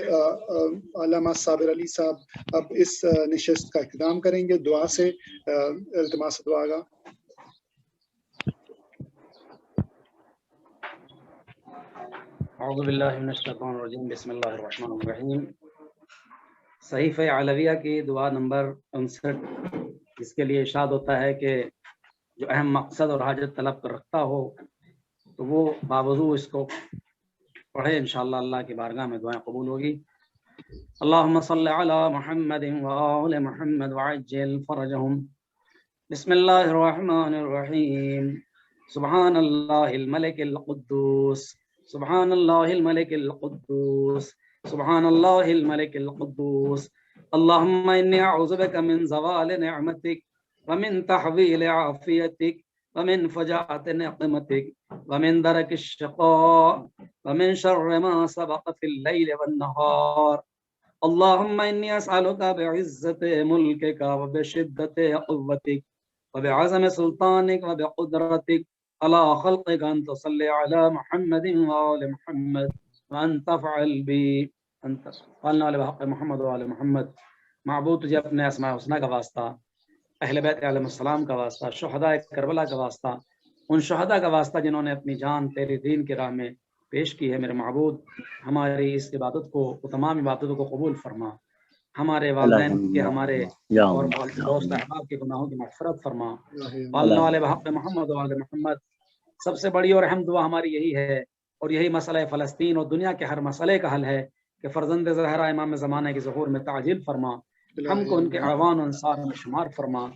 علامہ صابر علی صاحب اب اس نشست کا اختتام کریں گے دعا سے، التماس دعا گا۔ اعوذ باللہ من الشیطان الرجیم بسم اللہ الرحمن الرحیم. صحیفہ علویہ کی دعا نمبر 59، جس کے لیے ارشاد ہوتا ہے کہ جو اہم مقصد اور حاجت طلب کر رکھتا ہو تو وہ باوضو اس کو پڑھے، انشاءاللہ اللہ کی بارگاہ میں دعائیں قبول ہوگی. اللہم صلی علی محمد وآل محمد وعجل فرجہم. بسم اللہ الرحمن الرحیم. سبحان اللہ الملک القدوس، سبحان اللہ الملک القدوس، سبحان اللہ الملک القدوس. اللہم انی اعوذ بک من زوال نعمتک ومن تحویل عافیتک ومن فجاعت نقمتک ومن درک الشقاء ومن شر ما سبق في الليل والنهار. اللهم إني أسألك بعزة ملكك وبشدة قوتك وبعظم سلطانك وبقدرتك على خلقك أن تصلي على محمد وآل محمد وأن تفعل بي أنت قالنا على بحق محمد وآل محمد. معبود تجھے اپنے اسماء الحسنى کا واسطہ، اہل بیت علیہ السلام کا واسطہ، شہداء کربلا کا واسطہ، ان شہداء کا واسطہ جنہوں نے اپنی جان تیرے دین کی راہ میں پیش کی ہے، میرے معبود ہماری اس عبادت کو، تمام عبادتوں کو قبول فرما. ہمارے والدین کے، ہمارے اور دوست احباب کے گناہوں کی مغفرت فرما. والنا والے بحق محمد و آل محمد. سب سے بڑی اور اہم دعا ہماری یہی ہے، اور یہی مسئلہ فلسطین اور دنیا کے ہر مسئلے کا حل ہے کہ فرزند زہرا امام زمانہ کی ظہور میں تعجیل فرما، ہم کو ان کے اعوان و انصار میں شمار فرما،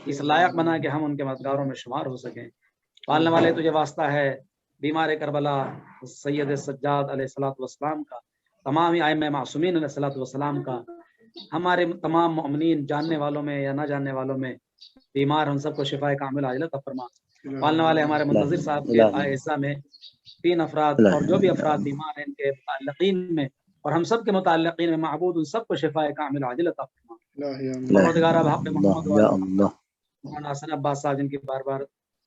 اس لائق بنا کہ ہم ان کے مددگاروں میں شمار ہو سکیں. پالنے والے تجھے واسطہ ہے بیمار کربلا سید سجاد علیہ الصلوۃ والسلام کا، تمام ائمہ معصومین علیہ الصلوۃ والسلام کا، ہمارے تمام مومنین جاننے والوں میں یا نہ جاننے والوں میں بیمار، ان سب کو شفاء کامل عاجلہ عطا فرما. پالنے والے ہمارے منتظر صاحب کے اعزہ میں 3 افراد اور جو بھی افراد بیمار ہیں ان کے متعلقین میں اور ہم سب کے متعلقین میں، معبود ان سب کو شفاء کامل عاجلہ عطا فرما. پروردگار بحق محمد مولانا حسن عباس صاحب جن کی بار بار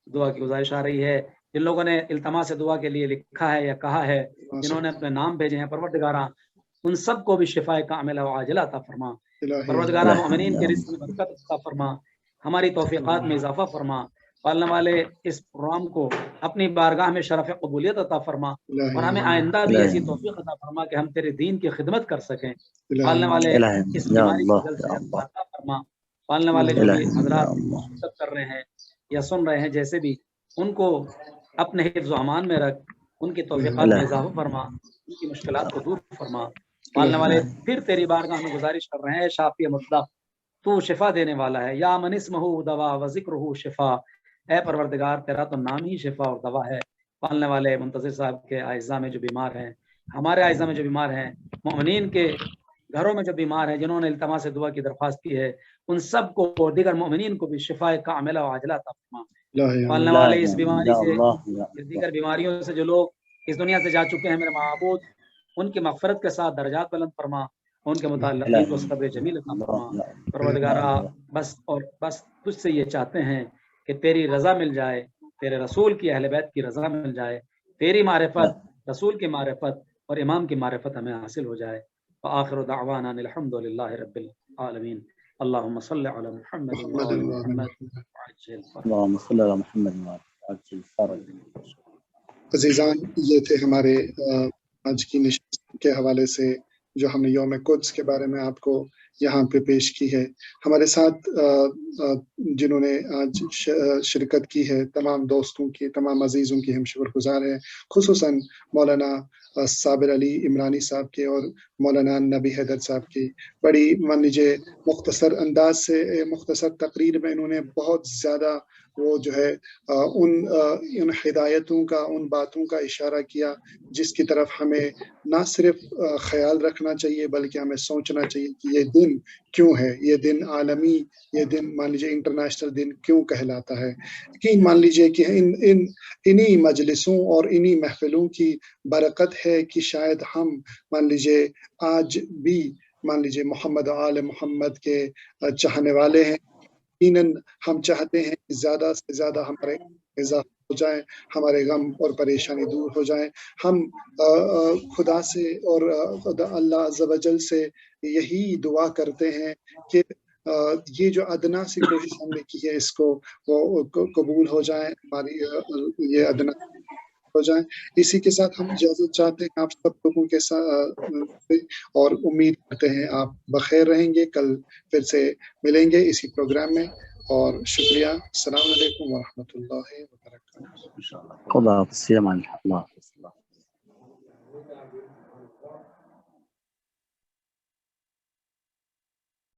دعا کی گزارش آ رہی ہے، جن لوگوں نے التماس دعا کے لیے لکھا ہے یا کہا ہے، جنہوں نے اپنے نام بھیجے ہیں، پروردگارہ ان سب کو بھی شفاء کاملہ و عاجلہ عطا فرما. پروردگارہ مومنین کے رزق میں برکت عطا فرما، ہماری توفیقات میں اضافہ فرما. پالنے والے اس پروگرام کو اپنی بارگاہ میں شرف قبولیت عطا فرما، اور ہمیں آئندہ بھی ایسی توفیق عطا فرما کہ ہم تیرے دین کی خدمت کر سکیں. پالنے والے اس بیماری کی جلد سے جلد عطا فرما. پالنے والے جو بھی حضرات خدمت کر رہے ہیں یا سن رہے ہیں، جیسے بھی ان کو اپنے حفظ و امان میں رکھ، ان کی توفیقات میں اضافہ فرما، ان کی مشکلات کو دور فرما. پالنے والے پھر تیری بارگاہ میں گزارش کر رہے ہیں، شافی مطلق تو شفا دینے والا ہے، یا من اسمہ دوا و ذکرہ شفا، اے پروردگار تیرا تو نام ہی شفا اور دوا ہے. پالنے والے منتظر صاحب کے اعزاء میں جو بیمار ہیں، ہمارے اعزاء میں جو بیمار ہیں، مومنین کے گھروں میں جو بیمار ہیں، جنہوں نے التماس دعا کی درخواست کی ہے، ان سب کو اور دیگر مومنین کو بھی شفاء کاملہ و عاجلہ عطا فرما. پالنے والے اس بیماری سے، اس دیگر بیماریوں سے جو لوگ اس دنیا سے جا چکے ہیں، میرے معبود ان کی مغفرت کے ساتھ درجات بلند فرما، ان کے متعلقین کو صبر جمیل عطا فرما. پروردگارہ بس تجھ سے یہ چاہتے ہیں کہ تیری رضا مل جائے، تیرے رسول کی اہل بیت کی رضا مل جائے، تیری معرفت، رسول کی معرفت اور امام کی معرفت ہمیں حاصل ہو جائے. وآخر دعوانا الحمد للہ رب العالمین. اللہم صلی علی محمد وآل محمد. اللہم صلی علی محمد وآل محمد. عزیزان، یہ تھے ہمارے آج کی نشست کے حوالے سے جو ہم نے یوم قدس کے بارے میں آپ کو یہاں پہ پیش کی ہے. ہمارے ساتھ جنہوں نے آج شرکت کی ہے، تمام دوستوں کی، تمام عزیزوں کی ہم شکر گزار ہیں، خصوصاً مولانا صابر علی عمرانی صاحب کے اور مولانا نبی حیدر صاحب کی. بڑی مان لیجیے مختصر انداز سے، مختصر تقریر میں انہوں نے بہت زیادہ وہ جو ہے ان ہدایتوں کا، ان باتوں کا اشارہ کیا جس کی طرف ہمیں نہ صرف خیال رکھنا چاہیے بلکہ ہمیں سوچنا چاہیے کہ یہ دن کیوں ہے، یہ دن عالمی، یہ دن مان لیجیے انٹرنیشنل دن کیوں کہلاتا ہے. یقین مان لیجیے کہ انہی مجلسوں اور انہی محفلوں کی برکت ہے کہ شاید ہم مان لیجیے آج بھی مان لیجیے محمد و آل محمد کے چاہنے والے ہیں. یقیناً ہم چاہتے ہیں کہ زیادہ سے زیادہ ہمارے اضافہ ہو جائیں، ہمارے غم اور پریشانی دور ہو جائیں. ہم خدا سے اور اللہ عز و جل سے یہی دعا کرتے ہیں کہ یہ جو ادنا سی کوشش ہم نے کی ہے اس کو وہ قبول ہو جائیں. ہماری یہ ادنا ہو جائیں۔ اسی کے ساتھ ہم اجازت چاہتے ہیں آپ سب لوگوں کے ساتھ، اور امید کرتے ہیں آپ بخیر رہیں گے۔ کل پھر سے ملیں گے اسی پروگرام میں، اور شکریہ۔ السلام علیکم ورحمۃ اللہ وبرکاتہ۔ خدا حافظ۔ اللہ حافظ۔